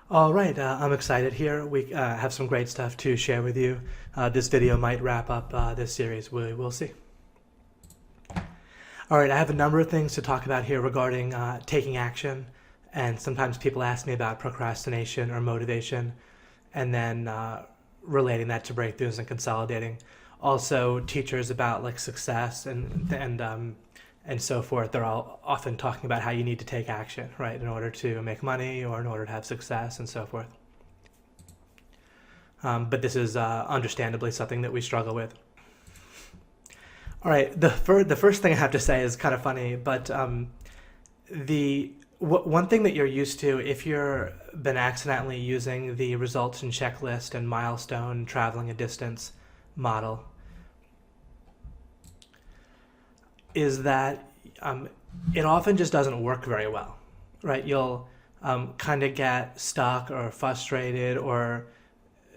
All right, I'm excited here. We have some great stuff to share with you. This video might wrap up this series. We'll see. All right, I have a number of things to talk about here regarding taking action. And sometimes people ask me about procrastination or motivation, and then relating that to breakthroughs and consolidating. Also, teachers about like success and so forth. They're all often talking about how you need to take action, right, in order to make money or in order to have success and so forth. But this is understandably something that we struggle with. All right, the first thing I have to say is kind of funny, but one thing that you're used to if you're been accidentally using the results and checklist and milestone traveling a distance model is that it often just doesn't work very well, right? You'll kind of get stuck or frustrated or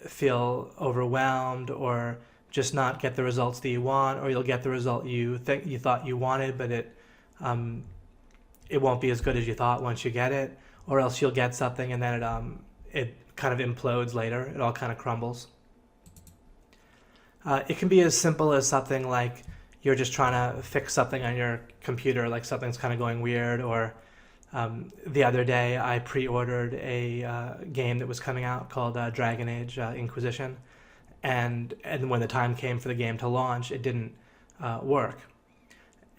feel overwhelmed or just not get the results that you want, or you'll get the result you think you thought you wanted, but it won't be as good as you thought once you get it, or else you'll get something and then it kind of implodes later. It all kind of crumbles. It can be as simple as something like you're just trying to fix something on your computer, like something's kind of going weird, or the other day I pre-ordered a game that was coming out called Dragon Age Inquisition, and when the time came for the game to launch, it didn't work.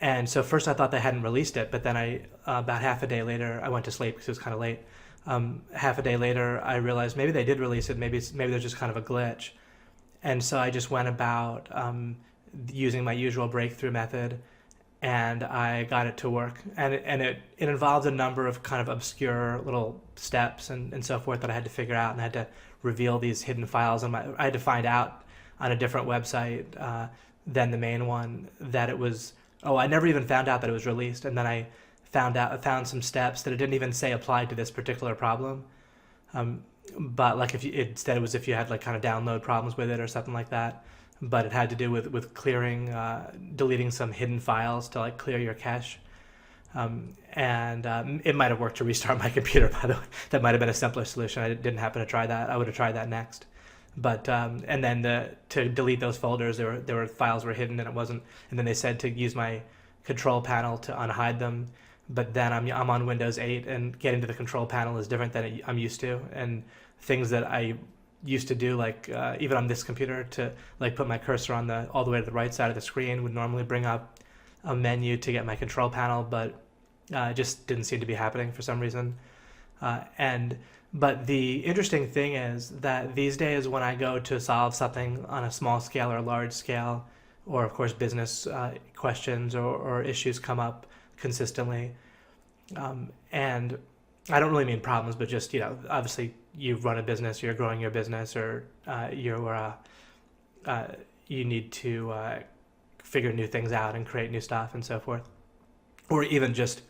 And so first I thought they hadn't released it, but then about half a day later, I went to sleep because it was kind of late. Half a day later, I realized maybe they did release it. Maybe there's just kind of a glitch. And so I just went about using my usual breakthrough method, and I got it to work. And it involved a number of kind of obscure little steps and so forth that I had to figure out, and I had to reveal these hidden files. I had to find out on a different website than the main one that it was. Oh, I never even found out that it was released, and then I found some steps that it didn't even say applied to this particular problem. But like instead it was if you had like kind of download problems with it or something like that. But it had to do with clearing, deleting some hidden files to like clear your cache. It might have worked to restart my computer, by the way. That might have been a simpler solution. I didn't happen to try that. I would have tried that next. But and then to delete those folders, there were files were hidden and it wasn't. And then they said to use my control panel to unhide them. But then I'm on Windows 8, and getting to the control panel is different than I'm used to. And things that I used to do, like even on this computer, to like put my cursor on all the way to the right side of the screen would normally bring up a menu to get my control panel, but it just didn't seem to be happening for some reason. But the interesting thing is that these days when I go to solve something on a small scale or large scale, or of course business questions or issues come up consistently, and I don't really mean problems, but just, obviously you run a business, you're growing your business, or you need to figure new things out and create new stuff and so forth. Or even just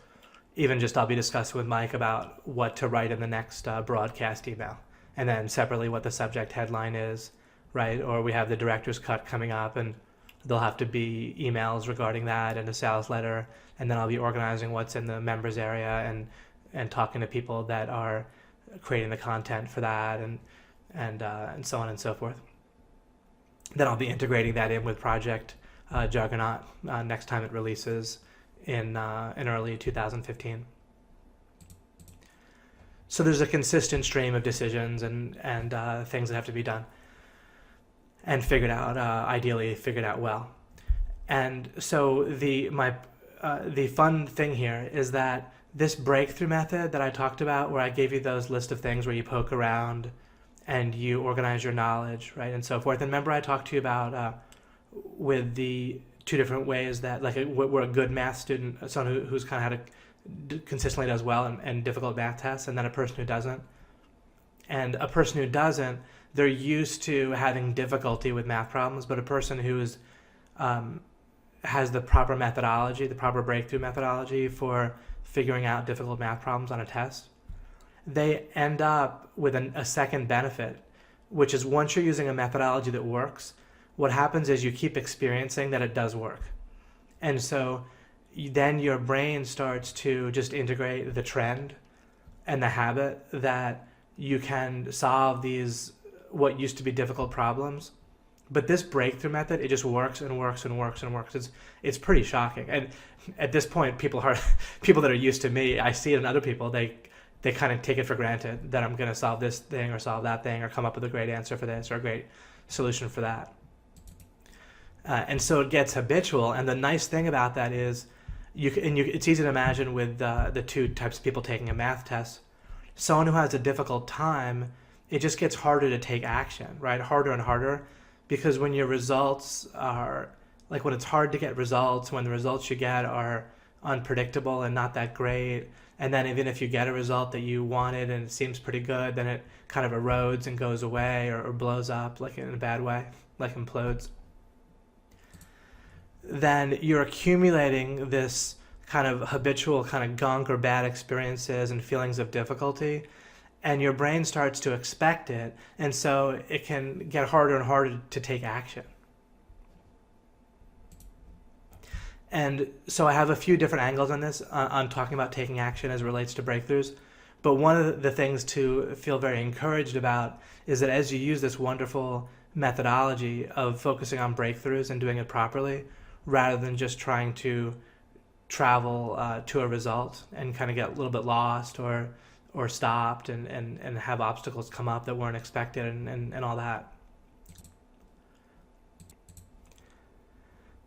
I'll be discussing with Mike about what to write in the next broadcast email, and then separately what the subject headline is, right? Or we have the director's cut coming up, and there'll have to be emails regarding that and a sales letter, and then I'll be organizing what's in the members area and talking to people that are creating the content for that, and so on and so forth. Then I'll be integrating that in with Project Juggernaut next time it releases in early 2015. So there's a consistent stream of decisions and things that have to be done and figured out, ideally figured out well. And so the fun thing here is that this breakthrough method that I talked about, where I gave you those list of things where you poke around and you organize your knowledge, right, and so forth. And remember I talked to you about with the two different ways that, like, we're a good math student, someone who's kind of consistently does well and difficult math tests, and then a person who doesn't. And a person who doesn't, they're used to having difficulty with math problems, but a person who's has the proper methodology, the proper breakthrough methodology for figuring out difficult math problems on a test, they end up with a second benefit, which is once you're using a methodology that works, what happens is you keep experiencing that it does work. And so then your brain starts to just integrate the trend and the habit that you can solve these what used to be difficult problems. But this breakthrough method, it just works and works and works and works. It's pretty shocking. And at this point, people that are used to me, I see it in other people. They kind of take it for granted that I'm going to solve this thing or solve that thing or come up with a great answer for this or a great solution for that. And so it gets habitual. And the nice thing about that is, it's easy to imagine with the two types of people taking a math test. Someone who has a difficult time, it just gets harder to take action, right? Harder and harder. Because when your results are, like when it's hard to get results, when the results you get are unpredictable and not that great, and then even if you get a result that you wanted and it seems pretty good, then it kind of erodes and goes away or blows up, like in a bad way, like implodes. Then you're accumulating this kind of habitual kind of gunk or bad experiences and feelings of difficulty, and your brain starts to expect it, and so it can get harder and harder to take action. And so I have a few different angles on this. I'm talking about taking action as it relates to breakthroughs. But one of the things to feel very encouraged about is that as you use this wonderful methodology of focusing on breakthroughs and doing it properly, rather than just trying to travel to a result and kind of get a little bit lost or stopped and have obstacles come up that weren't expected and all that.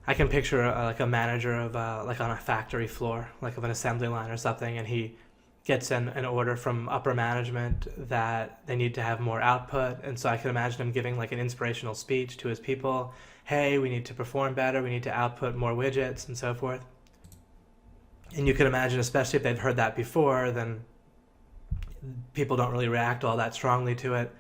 I can picture like a manager of like on a factory floor, like of an assembly line or something, and he gets an order from upper management that they need to have more output. And so I can imagine him giving like an inspirational speech to his people. Hey, we need to perform better. We need to output more widgets and so forth. And you can imagine, especially if they've heard that before, then people don't really react all that strongly to it.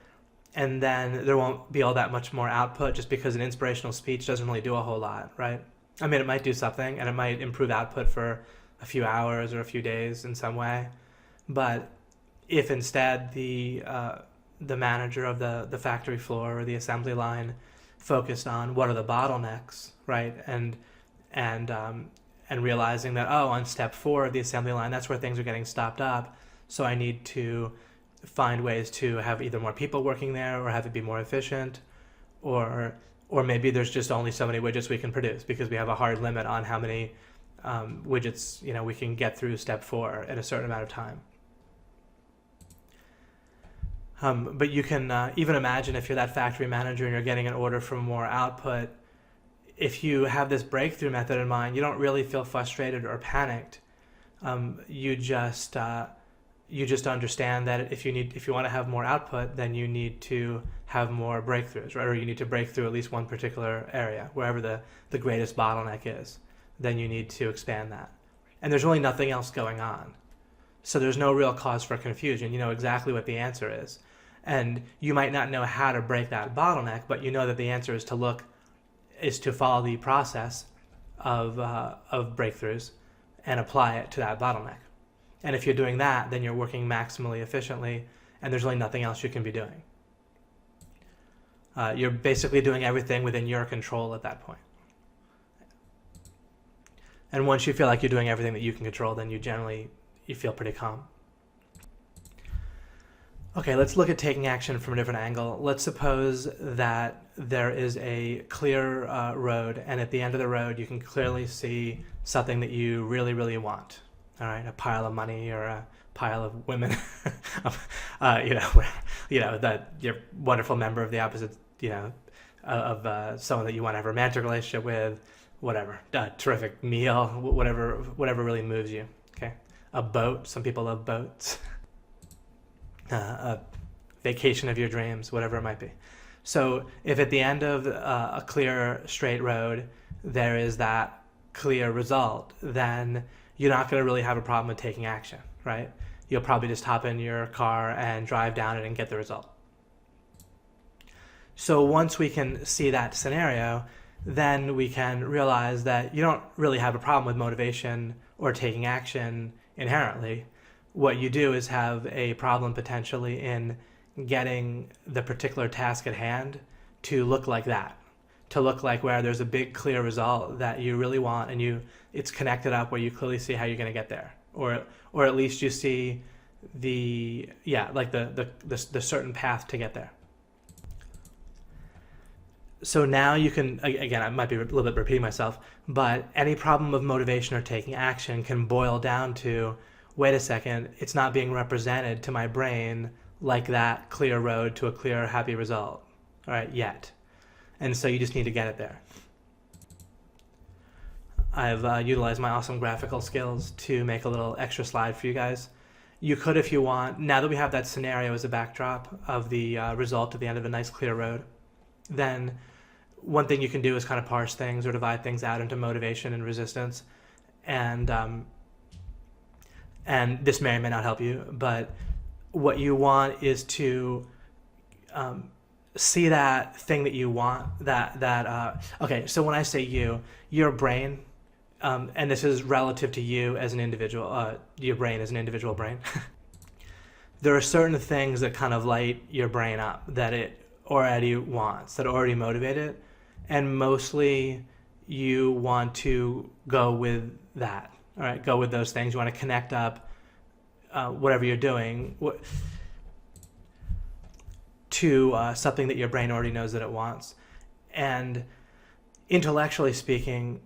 And then there won't be all that much more output just because an inspirational speech doesn't really do a whole lot, right? I mean, it might do something and it might improve output for a few hours or a few days in some way. But if instead the manager of the factory floor or the assembly line focused on what are the bottlenecks, right? And realizing that, oh, on step 4 of the assembly line, that's where things are getting stopped up. So I need to find ways to have either more people working there or have it be more efficient, or maybe there's just only so many widgets we can produce because we have a hard limit on how many widgets we can get through step 4 in a certain amount of time. But you can even imagine if you're that factory manager and you're getting an order for more output, if you have this breakthrough method in mind, you don't really feel frustrated or panicked. You just understand that if you want to have more output, then you need to have more breakthroughs, right? Or you need to break through at least one particular area, wherever the greatest bottleneck is. Then you need to expand that. And there's really nothing else going on. So there's no real cause for confusion. You know exactly what the answer is. And you might not know how to break that bottleneck, but you know that the answer is to follow the process of breakthroughs and apply it to that bottleneck. And if you're doing that, then you're working maximally efficiently, and there's really nothing else you can be doing. You're basically doing everything within your control at that point. And once you feel like you're doing everything that you can control, then you feel pretty calm. Okay, let's look at taking action from a different angle. Let's suppose that there is a clear road, and at the end of the road, you can clearly see something that you really, really want. All right, a pile of money or a pile of women, that you're a wonderful member of the opposite, of someone that you want to have a romantic relationship with, whatever, a terrific meal, whatever really moves you. Okay, a boat. Some people love boats. A vacation of your dreams, whatever it might be. So if at the end of a clear straight road there is that clear result, then you're not going to really have a problem with taking action, right? You'll probably just hop in your car and drive down it and get the result. So once we can see that scenario, then we can realize that you don't really have a problem with motivation or taking action inherently. What you do is have a problem potentially in getting the particular task at hand to look like that, to look like where there's a big clear result that you really want and it's connected up where you clearly see how you're going to get there, or at least you see the certain path to get there. So now you can, again, I might be a little bit repeating myself, but any problem of motivation or taking action can boil down to, wait a second, it's not being represented to my brain like that clear road to a clear, happy result, all right, yet. And so you just need to get it there. I've utilized my awesome graphical skills to make a little extra slide for you guys. You could, if you want, now that we have that scenario as a backdrop of the result at the end of a nice clear road, then one thing you can do is kind of parse things or divide things out into motivation and resistance. And this may or may not help you, but what you want is to see that thing that you want, okay, so when I say you, your brain, and this is relative to you as an individual, your brain as an individual brain, there are certain things that kind of light your brain up that it already wants, that already motivate it, and mostly you want to go with that, all right, go with those things. You want to connect up whatever you're doing to something that your brain already knows that it wants. And intellectually speaking,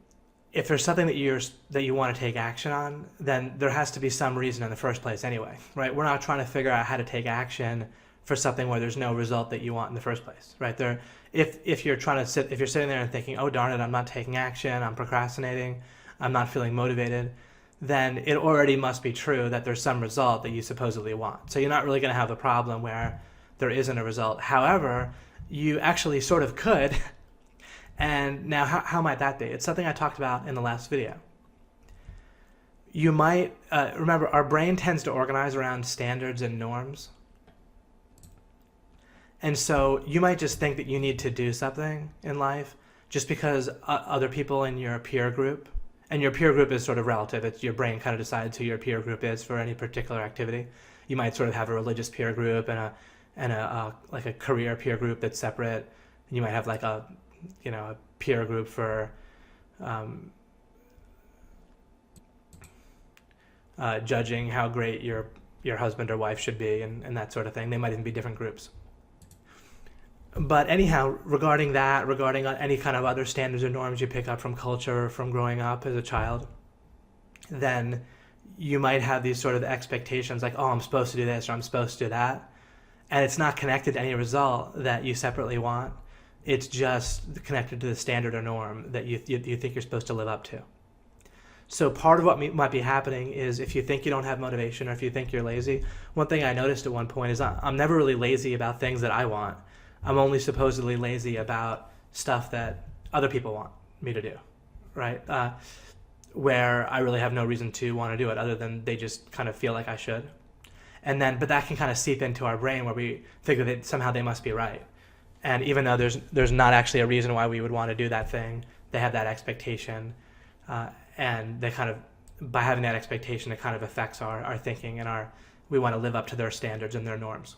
if there's something that you want to take action on, then there has to be some reason in the first place anyway, right? We're not trying to figure out how to take action for something where there's no result that you want in the first place, right? If you're sitting there and thinking, oh darn it, I'm not taking action, I'm procrastinating, I'm not feeling motivated, then it already must be true that there's some result that you supposedly want. So you're not really going to have a problem where there isn't a result. However, you actually sort of could. And now how might that be? It's something I talked about in the last video. You might, remember, our brain tends to organize around standards and norms. And so you might just think that you need to do something in life just because other people in your peer group, and your peer group is sort of relative. It's your brain kind of decides who your peer group is for any particular activity. You might sort of have a religious peer group and like a career peer group that's separate. And you might have like a peer group for judging how great your husband or wife should be and that sort of thing. They might even be different groups. But anyhow, regarding any kind of other standards or norms you pick up from culture or from growing up as a child, then you might have these sort of expectations like, oh, I'm supposed to do this or I'm supposed to do that. And it's not connected to any result that you separately want. It's just connected to the standard or norm that you think you're supposed to live up to. So part of what might be happening is if you think you don't have motivation or if you think you're lazy, one thing I noticed at one point is I'm never really lazy about things that I want. I'm only supposedly lazy about stuff that other people want me to do, right? Where I really have no reason to want to do it other than they just kind of feel like I should. But that can kind of seep into our brain where we think that somehow they must be right. And even though there's not actually a reason why we would want to do that thing, they have that expectation, and they kind of, by having that expectation, it kind of affects our thinking and we want to live up to their standards and their norms.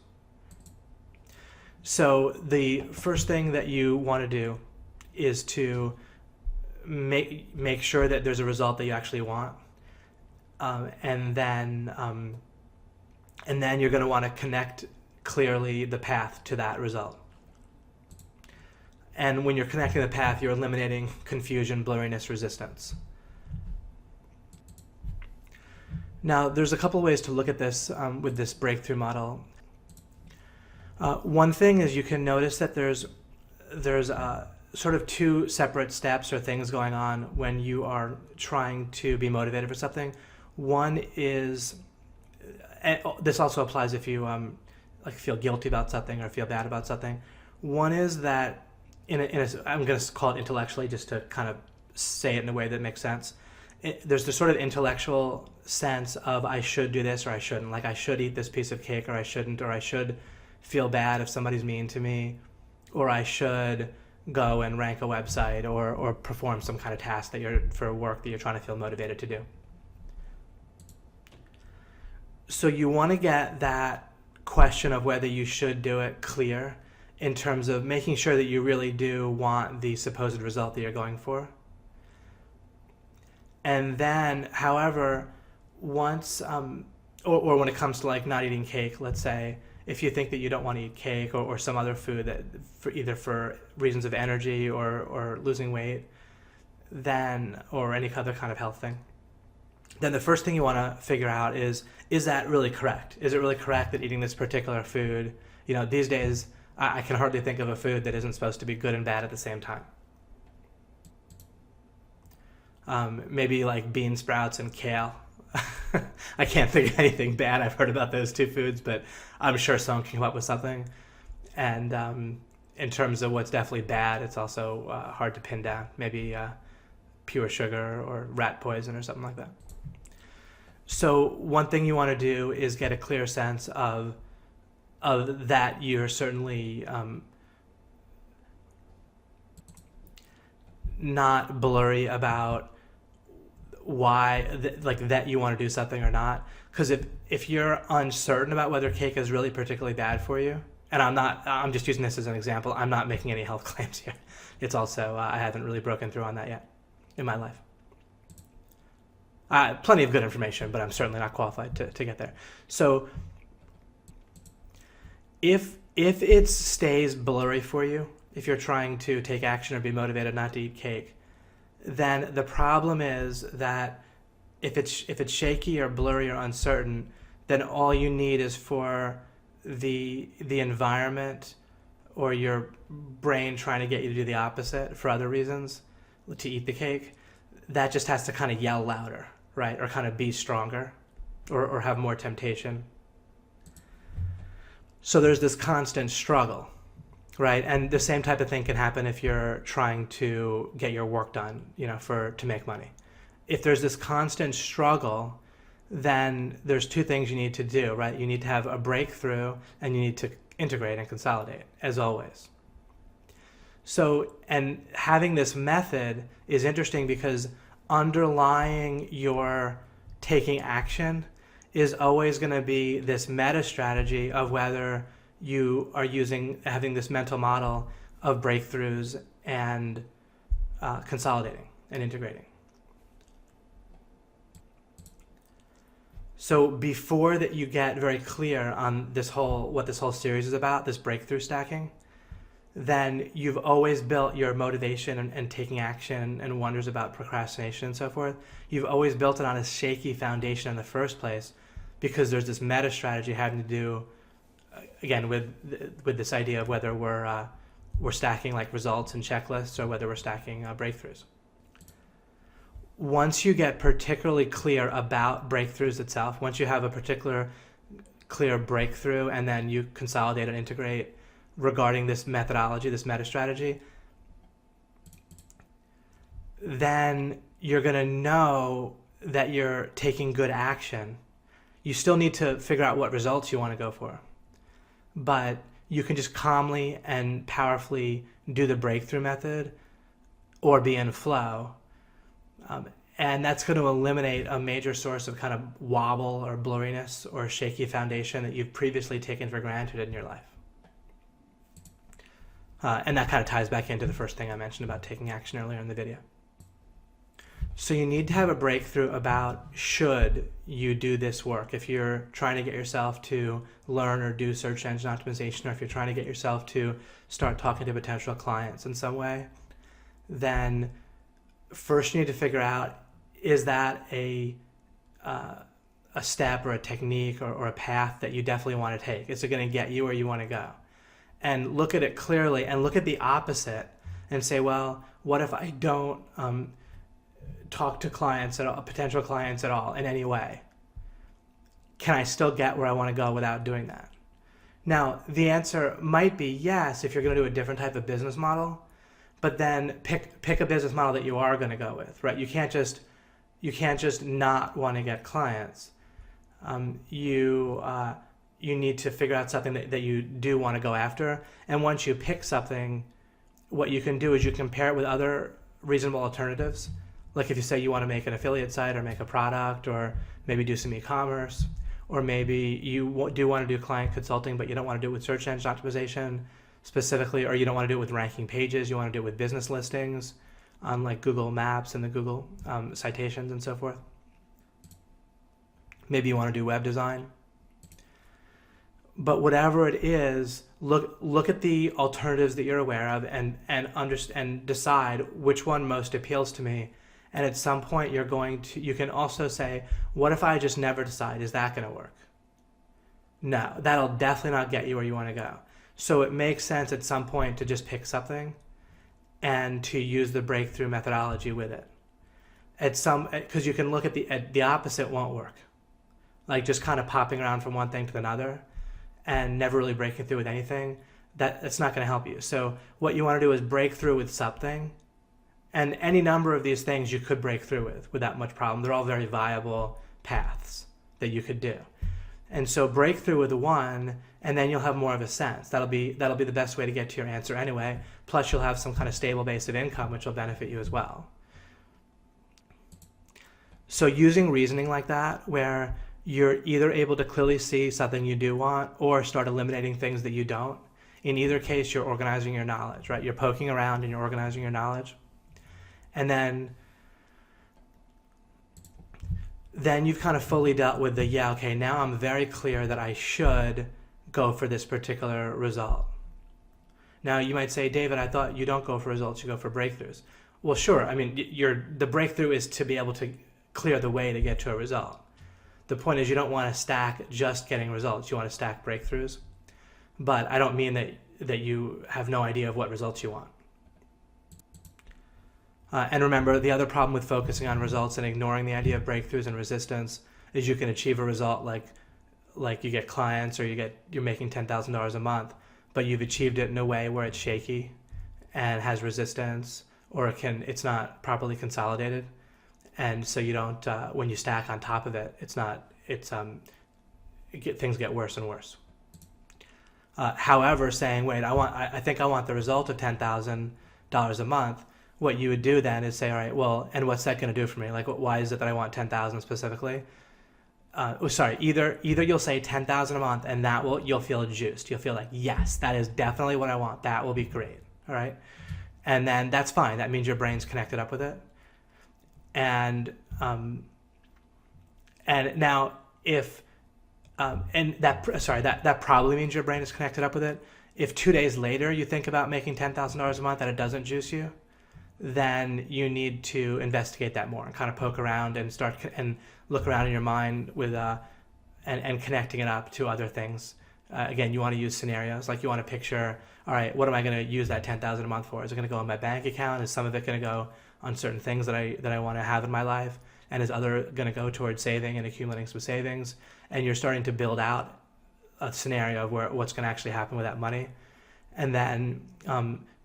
So the first thing that you want to do is to make sure that there's a result that you actually want, and then you're going to want to connect clearly the path to that result. And when you're connecting the path, you're eliminating confusion, blurriness, resistance. Now, there's a couple ways to look at this with this breakthrough model. One thing is you can notice that there's sort of two separate steps or things going on when you are trying to be motivated for something. One is, and this also applies if you feel guilty about something or feel bad about something. One is that I'm going to call it intellectually just to kind of say it in a way that makes sense. There's this sort of intellectual sense of I should do this or I shouldn't. Like I should eat this piece of cake or I shouldn't, or I should feel bad if somebody's mean to me, or I should go and rank a website or perform some kind of task for work that you're trying to feel motivated to do. So you want to get that question of whether you should do it clear in terms of making sure that you really do want the supposed result that you're going for. And then, however, once or when it comes to like not eating cake, let's say, if you think that you don't want to eat cake or some other food that either for reasons of energy or losing weight, then, or any other kind of health thing, then the first thing you want to figure out is that really correct? Is it really correct that eating this particular food, these days I can hardly think of a food that isn't supposed to be good and bad at the same time. Maybe like bean sprouts and kale. I can't think of anything bad I've heard about those two foods, but I'm sure someone can come up with something. And in terms of what's definitely bad, it's also hard to pin down. Maybe pure sugar or rat poison or something like that. So one thing you want to do is get a clear sense of that you're certainly not blurry about why that you want to do something or not. Because if you're uncertain about whether cake is really particularly bad for you, and I'm just using this as an example, I'm not making any health claims here. It's also I haven't really broken through on that yet in my life. Plenty of good information, but I'm certainly not qualified to get there. So if it stays blurry for you, if you're trying to take action or be motivated not to eat cake, then the problem is that if it's shaky or blurry or uncertain, then all you need is for the environment or your brain trying to get you to do the opposite for other reasons, to eat the cake. That just has to kind of yell louder, right? Or kind of be stronger or have more temptation. So there's this constant struggle, right? And the same type of thing can happen if you're trying to get your work done, to make money. If there's this constant struggle, then there's two things you need to do, right? You need to have a breakthrough and you need to integrate and consolidate, as always. So, and having this method is interesting because underlying your taking action is always going to be this meta strategy of whether you are having this mental model of breakthroughs and consolidating and integrating. So before that you get very clear on what this whole series is about, this breakthrough stacking, then you've always built your motivation and taking action and wonders about procrastination and so forth. You've always built it on a shaky foundation in the first place because there's this meta strategy having to do, again, with this idea of whether we're stacking like results and checklists or whether we're stacking breakthroughs. Once you get particularly clear about breakthroughs itself, once you have a particular clear breakthrough and then you consolidate and integrate regarding this methodology, this meta strategy, then you're going to know that you're taking good action. You still need to figure out what results you want to go for, but you can just calmly and powerfully do the breakthrough method or be in flow. And that's going to eliminate a major source of kind of wobble or blurriness or shaky foundation that you've previously taken for granted in your life. And that kind of ties back into the first thing I mentioned about taking action earlier in the video. So you need to have a breakthrough about should you do this work. If you're trying to get yourself to learn or do search engine optimization, or if you're trying to get yourself to start talking to potential clients in some way, then first you need to figure out, is that a step or a technique or a path that you definitely want to take? Is it going to get you where you want to go? And look at it clearly and look at the opposite and say, well, what if I don't talk to clients at all, potential clients at all in any way? Can I still get where I want to go without doing that? Now, the answer might be yes if you're going to do a different type of business model, but then pick a business model that you are going to go with, right? You can't just not want to get clients. You need to figure out something that you do want to go after. And once you pick something, what you can do is you compare it with other reasonable alternatives. Like if you say you want to make an affiliate site or make a product or maybe do some e-commerce, or maybe you do want to do client consulting, but you don't want to do it with search engine optimization specifically, or you don't want to do it with ranking pages, you want to do it with business listings on like Google Maps and the Google citations and so forth. Maybe you want to do web design. But whatever it is, look at the alternatives that you're aware of and decide which one most appeals to me. And at some point you can also say, what if I just never decide? Is that going to work? No, that'll definitely not get you where you want to go. So it makes sense at some point to just pick something and to use the breakthrough methodology with it. Because you can look at the opposite won't work. Like just kind of popping around from one thing to another and never really breaking through with anything, that's not going to help you. So what you want to do is break through with something, and any number of these things you could break through without much problem. They're all very viable paths that you could do. And so break through with one, and then you'll have more of a sense. That'll be the best way to get to your answer anyway. Plus you'll have some kind of stable base of income, which will benefit you as well. So using reasoning like that, where you're either able to clearly see something you do want or start eliminating things that you don't. In either case, you're organizing your knowledge, right? You're poking around and you're organizing your knowledge. And then you've kind of fully dealt with now I'm very clear that I should go for this particular result. Now you might say, David, I thought you don't go for results, you go for breakthroughs. Well, sure. I mean, the breakthrough is to be able to clear the way to get to a result. The point is you don't want to stack just getting results. You want to stack breakthroughs. But I don't mean that you have no idea of what results you want. And remember, the other problem with focusing on results and ignoring the idea of breakthroughs and resistance is you can achieve a result like you get clients or you're making $10,000 a month, but you've achieved it in a way where it's shaky and has resistance, or it's not properly consolidated. And so you don't, when you stack on top of it, things get worse and worse. However, saying, wait, I think I want the result of $10,000 a month, what you would do then is say, all right, well, and what's that going to do for me? Like, why is it that I want 10,000 specifically? Either you'll say 10,000 a month and you'll feel juiced. You'll feel like, yes, that is definitely what I want. That will be great. All right. And then that's fine. That means your brain's connected up with it. And now that probably means your brain is connected up with it. If 2 days later you think about making $10,000 a month and it doesn't juice you, then you need to investigate that more and kind of poke around and start and look around in your mind with and connecting it up to other things. Again, you want to use scenarios, like you want to picture, all right, what am I going to use that $10,000 a month for? Is it going to go in my bank account? Is some of it going to go on certain things that I want to have in my life? And is other going to go towards saving and accumulating some savings? And you're starting to build out a scenario of what's going to actually happen with that money. And then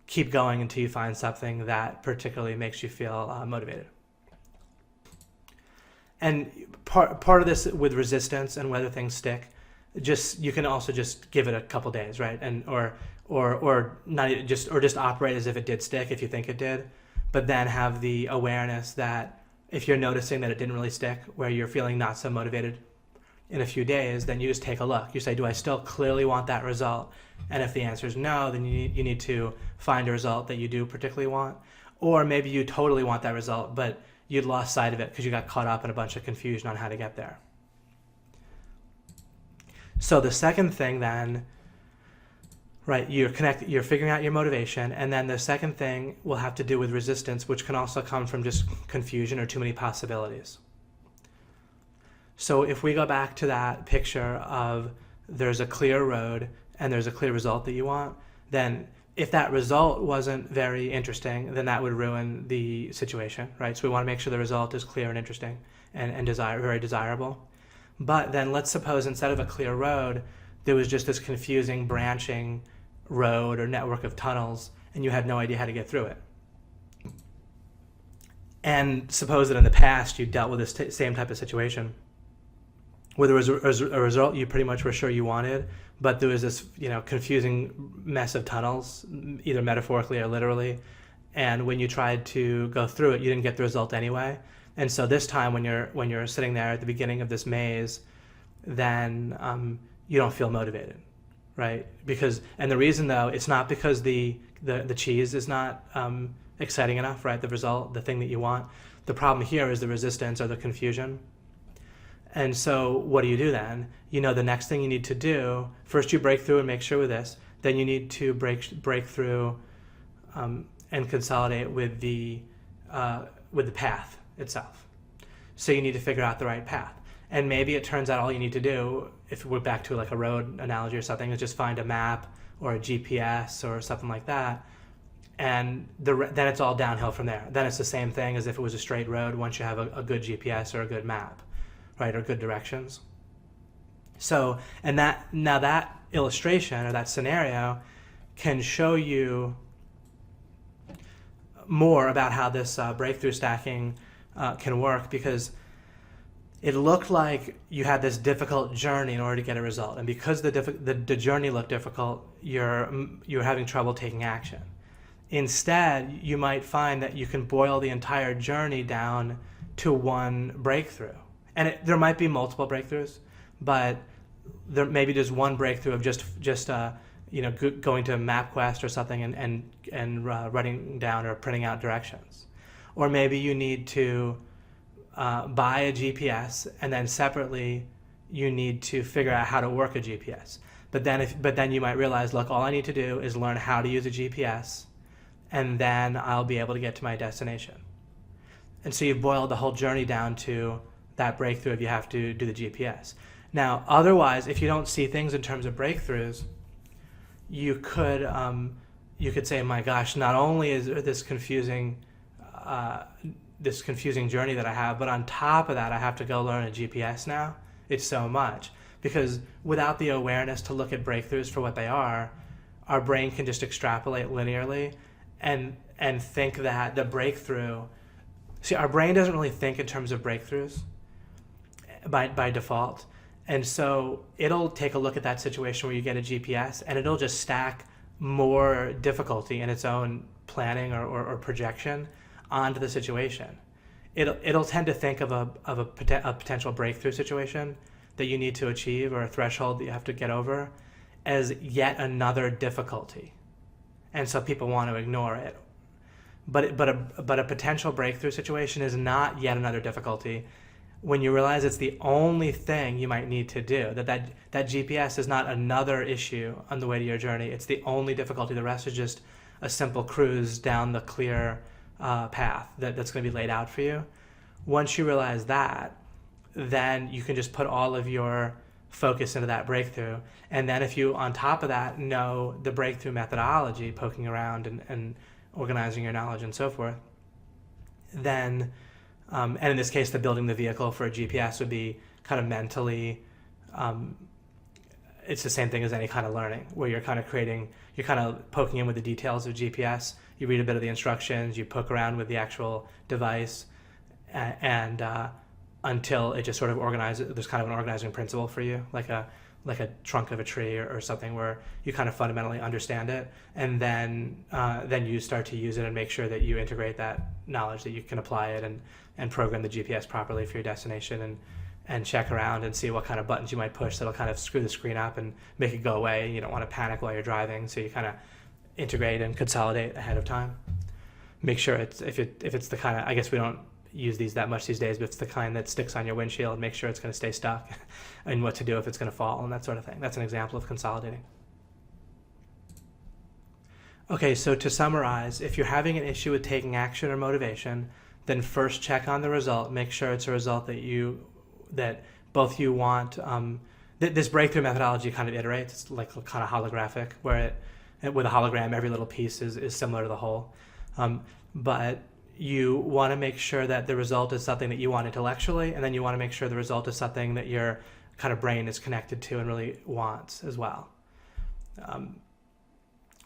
keep going until you find something that particularly makes you feel motivated. And part of this with resistance and whether things stick, you can also just give it a couple days, right? And or not even just operate as if it did stick if you think it did, but then have the awareness that if you're noticing that it didn't really stick, where you're feeling not so motivated in a few days, then you just take a look. You say, do I still clearly want that result? And if the answer is no, then you need to find a result that you do particularly want. Or maybe you totally want that result, but you'd lost sight of it because you got caught up in a bunch of confusion on how to get there. So the second thing then, right, you're figuring out your motivation, and then the second thing will have to do with resistance, which can also come from just confusion or too many possibilities. So if we go back to that picture of there's a clear road and there's a clear result that you want, then if that result wasn't very interesting, then that would ruin the situation, right? So we want to make sure the result is clear and interesting and very desirable. But then let's suppose instead of a clear road, there was just this confusing branching road or network of tunnels, and you had no idea how to get through it. And suppose that in the past you dealt with this same type of situation where there was a result you pretty much were sure you wanted, but there was this confusing mess of tunnels, either metaphorically or literally, and when you tried to go through it, you didn't get the result anyway. And so this time when you're sitting there at the beginning of this maze, then you don't feel motivated, right? And the reason though, it's not because the cheese is not exciting enough, right? The result, the thing that you want. The problem here is the resistance or the confusion. And so what do you do then? The next thing you need to do, first you break through and make sure with this, then you need to break through and consolidate with the path itself. So you need to figure out the right path. And maybe it turns out all you need to do, if we're back to like a road analogy or something, is just find a map or a GPS or something like that. And then it's all downhill from there. Then it's the same thing as if it was a straight road once you have a good GPS or a good map, right, or good directions. So, and that illustration or that scenario can show you more about how this breakthrough stacking can work, because it looked like you had this difficult journey in order to get a result, and because the journey looked difficult, you're having trouble taking action. Instead, you might find that you can boil the entire journey down to one breakthrough, and there might be multiple breakthroughs, but there maybe there's one breakthrough of just going to MapQuest or something and writing down or printing out directions, or maybe you need to buy a GPS, and then separately you need to figure out how to work a GPS. But then you might realize, look, all I need to do is learn how to use a GPS, and then I'll be able to get to my destination. And so you've boiled the whole journey down to that breakthrough if you have to do the GPS. Now, otherwise, if you don't see things in terms of breakthroughs, you could say, my gosh, not only is this confusing journey that I have, but on top of that, I have to go learn a GPS now. It's so much. Because without the awareness to look at breakthroughs for what they are, our brain can just extrapolate linearly and think that the breakthrough... See, our brain doesn't really think in terms of breakthroughs by default. And so it'll take a look at that situation where you get a GPS, and it'll just stack more difficulty in its own planning or projection onto the situation. It'll tend to think of a potential breakthrough situation that you need to achieve, or a threshold that you have to get over, as yet another difficulty. And so people want to ignore it. But a potential breakthrough situation is not yet another difficulty when you realize it's the only thing you might need to do, that GPS is not another issue on the way to your journey. It's the only difficulty. The rest is just a simple cruise down the clear path that's going to be laid out for you. Once you realize that, then you can just put all of your focus into that breakthrough. And then if you, on top of that, know the breakthrough methodology, poking around and organizing your knowledge and so forth, then... and in this case, the building the vehicle for a GPS would be kind of mentally, it's the same thing as any kind of learning, where you're kind of poking in with the details of GPS. You read a bit of the instructions, you poke around with the actual device, and until it just sort of organizes. There's kind of an organizing principle for you, like a trunk of a tree or something, where you kind of fundamentally understand it, and then you start to use it and make sure that you integrate that knowledge, that you can apply it and program the GPS properly for your destination, and check around and see what kind of buttons you might push that'll kind of screw the screen up and make it go away. You don't want to panic while you're driving, so you kind of integrate and consolidate ahead of time. Make sure if it's the kind of, I guess we don't use these that much these days, but it's the kind that sticks on your windshield, make sure it's going to stay stuck, and what to do if it's going to fall and that sort of thing. That's an example of consolidating. Okay, so to summarize, if you're having an issue with taking action or motivation, then first check on the result. Make sure it's a result that both you want. This breakthrough methodology kind of iterates. It's like kind of holographic, where with a hologram, every little piece is similar to the whole. But you want to make sure that the result is something that you want intellectually, and then you want to make sure the result is something that your kind of brain is connected to and really wants as well.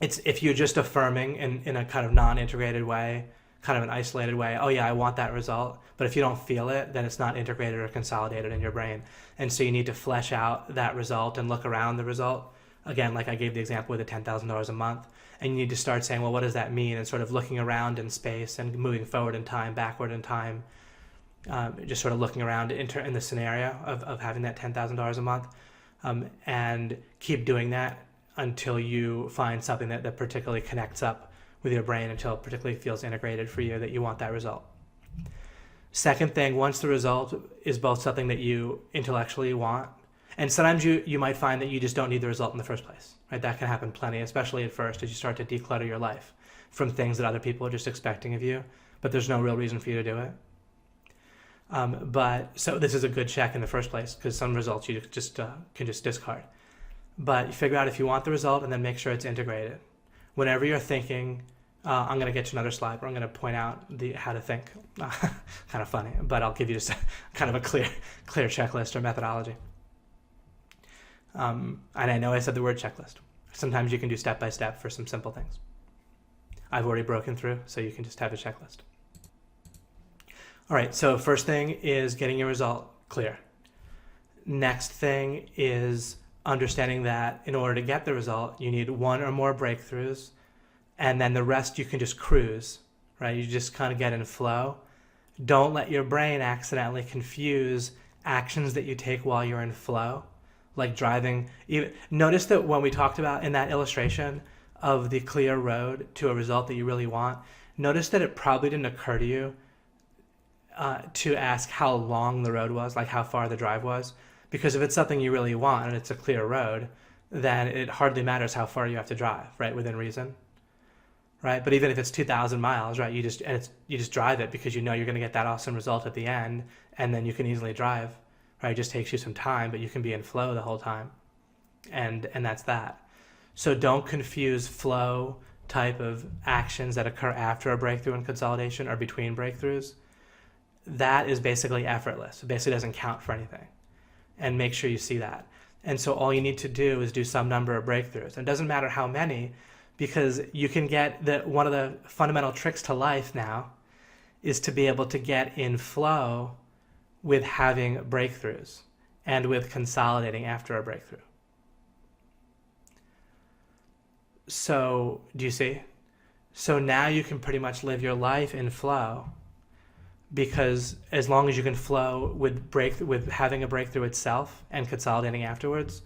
It's if you're just affirming in a kind of non-integrated way, kind of an isolated way, oh yeah, I want that result, but if you don't feel it, then it's not integrated or consolidated in your brain. And so you need to flesh out that result and look around the result. Again, like I gave the example with the $10,000 a month, and you need to start saying, well, what does that mean? And sort of looking around in space and moving forward in time, backward in time, just sort of looking around in the scenario of having that $10,000 a month, and keep doing that until you find something that particularly connects up with your brain, until it particularly feels integrated for you, that you want that result. Second thing, once the result is both something that you intellectually want, and sometimes you might find that you just don't need the result in the first place, right? That can happen plenty, especially at first as you start to declutter your life from things that other people are just expecting of you, but there's no real reason for you to do it. But so this is a good check in the first place, because some results you just can just discard. But you figure out if you want the result, and then make sure it's integrated. Whenever you're thinking, I'm going to get you another slide where I'm going to point out how to think. Kind of funny, but I'll give you just kind of a clear checklist or methodology. And I know I said the word checklist. Sometimes you can do step by step for some simple things. I've already broken through, so you can just have a checklist. All right, so first thing is getting your result clear. Next thing is understanding that in order to get the result, you need one or more breakthroughs, and then the rest you can just cruise, right? You just kind of get in flow. Don't let your brain accidentally confuse actions that you take while you're in flow, like driving. Notice that when we talked about in that illustration of the clear road to a result that you really want, notice that it probably didn't occur to you to ask how long the road was, like how far the drive was. Because if it's something you really want and it's a clear road, then it hardly matters how far you have to drive, right, within reason, right? But even if it's 2,000 miles, right, you just drive it because you know you're going to get that awesome result at the end, and then you can easily drive, right? It just takes you some time, but you can be in flow the whole time, and that's that. So don't confuse flow type of actions that occur after a breakthrough and consolidation or between breakthroughs. That is basically effortless. It basically doesn't count for anything. And make sure you see that. And so all you need to do is do some number of breakthroughs. And it doesn't matter how many, because you can get one of the fundamental tricks to life now is to be able to get in flow with having breakthroughs and with consolidating after a breakthrough. So do you see? So now you can pretty much live your life in flow, because as long as you can flow with having a breakthrough itself and consolidating afterwards,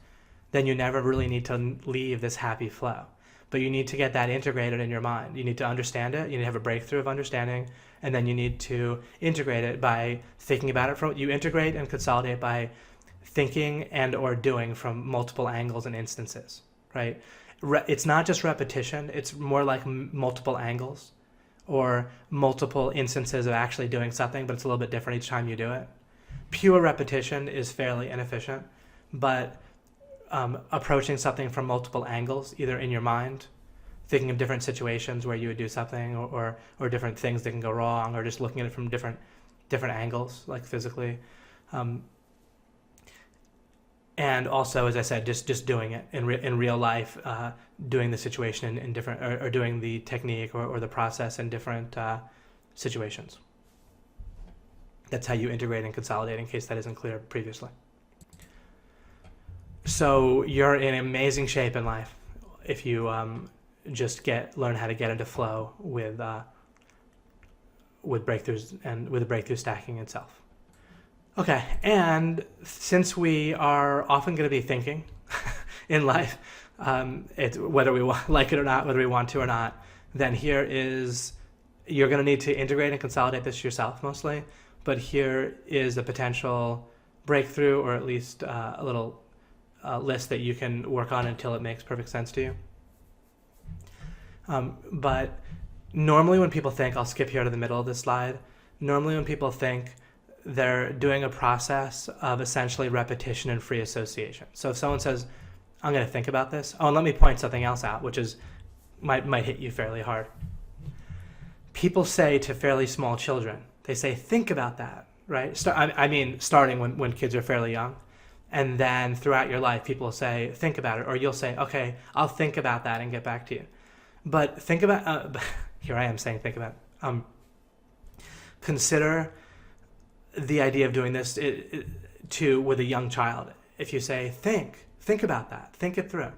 then you never really need to leave this happy flow. But you need to get that integrated in your mind. You need to understand it. You need to have a breakthrough of understanding, and then you need to integrate it by thinking about it. You integrate and consolidate by thinking and or doing from multiple angles and instances, right? It's not just repetition. It's more like multiple angles or multiple instances of actually doing something, but it's a little bit different each time you do it. Pure repetition is fairly inefficient, but approaching something from multiple angles, either in your mind, thinking of different situations where you would do something, or different things that can go wrong, or just looking at it from different angles, like physically. And also, as I said, just doing it in real life, doing the situation in different, or doing the technique or the process in different situations. That's how you integrate and consolidate, in case that isn't clear previously. So you're in amazing shape in life if you just learn how to get into flow with breakthroughs and with the breakthrough stacking itself. Okay, and since we are often going to be thinking in life, whether we like it or not, whether we want to or not, then you're going to need to integrate and consolidate this yourself mostly, but here is a potential breakthrough, or at least a little list that you can work on until it makes perfect sense to you. But normally when people think, I'll skip here to the middle of this slide, normally when people think, they're doing a process of essentially repetition and free association. So if someone says, I'm going to think about this, and let me point something else out, which might hit you fairly hard. People say to fairly small children, they say, think about that, right? Starting when kids are fairly young. And then throughout your life, people say, think about it. Or you'll say, okay, I'll think about that and get back to you. But think about, here I am saying think about it. Consider the idea of doing this with a young child. If you say, think about that, think it through,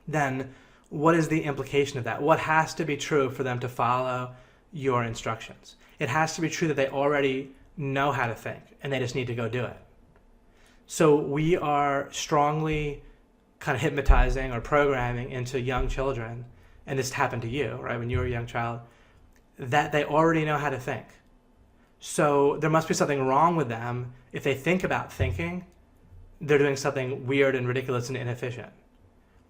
then what is the implication of that? What has to be true for them to follow your instructions? It has to be true that they already know how to think and they just need to go do it. So we are strongly kind of hypnotizing or programming into young children, and this happened to you, right, when you were a young child, that they already know how to think. So there must be something wrong with them if they think about thinking. They're doing something weird and ridiculous and inefficient.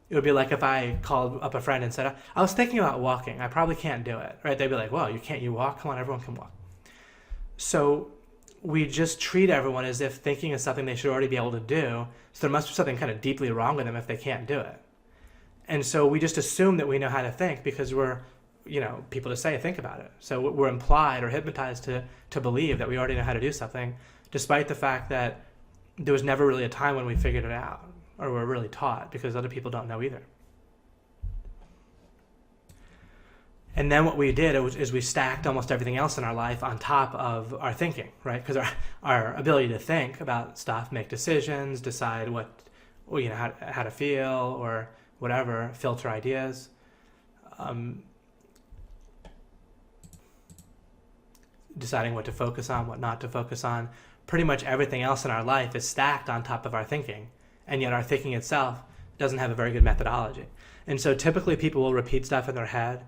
It would be like if I called up a friend and said, I was thinking about walking. I probably can't do it. Right? They'd be like, well, you walk? Come on, everyone can walk. So we just treat everyone as if thinking is something they should already be able to do. So there must be something kind of deeply wrong with them if they can't do it. And so we just assume that we know how to think because we're, people just say, think about it. So we're implied or hypnotized to believe that we already know how to do something, despite the fact that there was never really a time when we figured it out or were really taught, because other people don't know either. And then what we did is we stacked almost everything else in our life on top of our thinking, right? Because our ability to think about stuff, make decisions, decide how to feel or whatever, filter ideas, deciding what to focus on, what not to focus on. Pretty much everything else in our life is stacked on top of our thinking, and yet our thinking itself doesn't have a very good methodology. And so typically people will repeat stuff in their head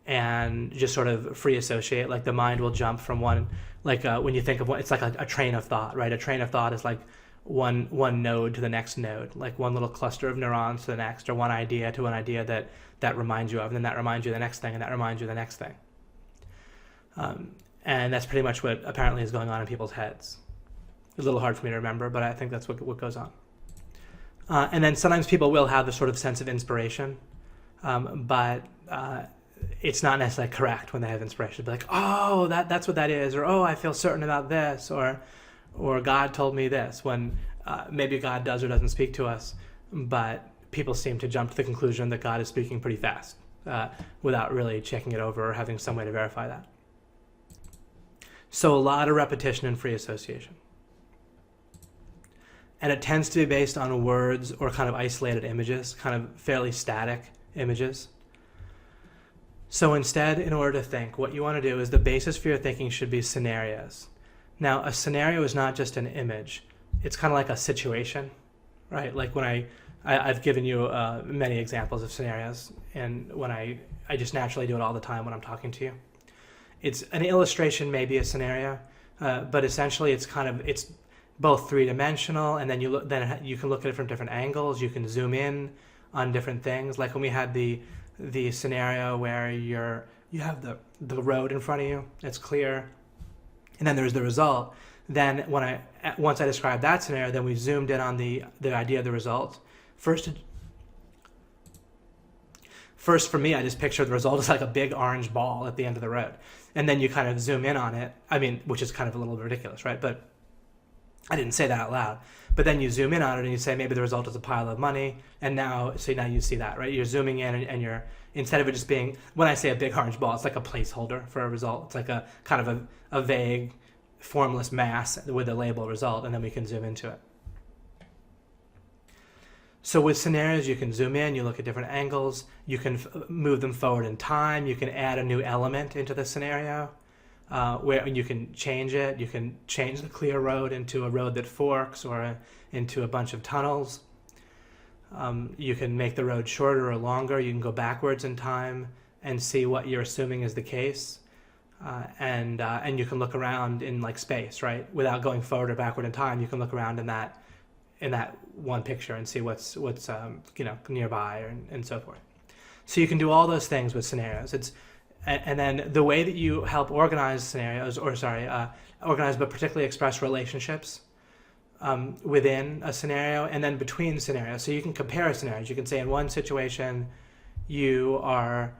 and just sort of free associate. Like the mind will jump from one, like when you think of one, it's like a train of thought, right? A train of thought is like one node to the next node, like one little cluster of neurons to the next, or one idea to an idea that reminds you of, and then that reminds you of the next thing, and that reminds you of the next thing. And that's pretty much what apparently is going on in people's heads. It's a little hard for me to remember, but I think that's what goes on. And then sometimes people will have this sort of sense of inspiration, but it's not necessarily correct when they have inspiration. They'll be like, oh, that's what that is, or oh, I feel certain about this, or God told me this, when maybe God does or doesn't speak to us, but people seem to jump to the conclusion that God is speaking pretty fast without really checking it over or having some way to verify that. So a lot of repetition and free association. And it tends to be based on words or kind of isolated images, kind of fairly static images. So instead, in order to think, what you want to do is the basis for your thinking should be scenarios. Now, a scenario is not just an image. It's kind of like a situation, right? Like when I've given you many examples of scenarios, and when I just naturally do it all the time when I'm talking to you. It's an illustration, maybe a scenario, but essentially it's both three-dimensional, and then you can look at it from different angles. You can zoom in on different things. Like when we had the scenario where you have the road in front of you, it's clear, and then there's the result. Then once I described that scenario, then we zoomed in on the idea of the result. First, for me, I just pictured the result as like a big orange ball at the end of the road. And then you kind of zoom in on it, which is kind of a little ridiculous, right? But I didn't say that out loud. But then you zoom in on it and you say maybe the result is a pile of money. And now you see that, right? You're zooming in and you're, instead of it just being, when I say a big orange ball, it's like a placeholder for a result. It's like a kind of a vague, formless mass with a label result, and then we can zoom into it. So with scenarios, you can zoom in, you look at different angles, you can move them forward in time, you can add a new element into the scenario, where you can change it. You can change the clear road into a road that forks or into a bunch of tunnels. You can make the road shorter or longer. You can go backwards in time and see what you're assuming is the case. And you can look around in like space, right? Without going forward or backward in time, you can look around in that one picture and see what's nearby and so forth. So you can do all those things with scenarios. And then the way that you help organize scenarios, organize but particularly express relationships within a scenario and then between scenarios. So you can compare scenarios. You can say in one situation you are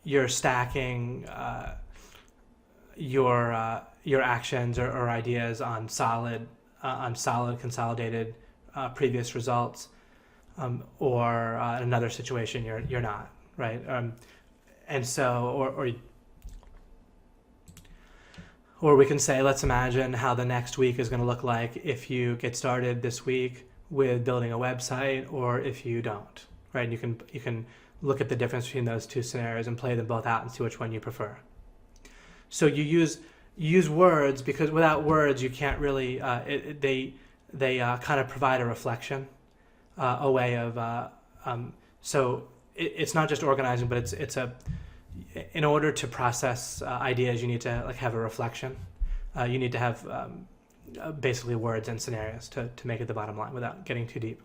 you're stacking your actions or ideas on solid consolidated previous results, or in another situation you're not, right? And so or we can say, let's imagine how the next week is going to look like if you get started this week with building a website or if you don't, right? And you can look at the difference between those two scenarios and play them both out and see which one you prefer. So you use words, because without words you can't really they kind of provide a reflection, a way of so it's not just organizing, but in order to process ideas, you need to like have a reflection. You need to have basically words and scenarios to make it the bottom line without getting too deep.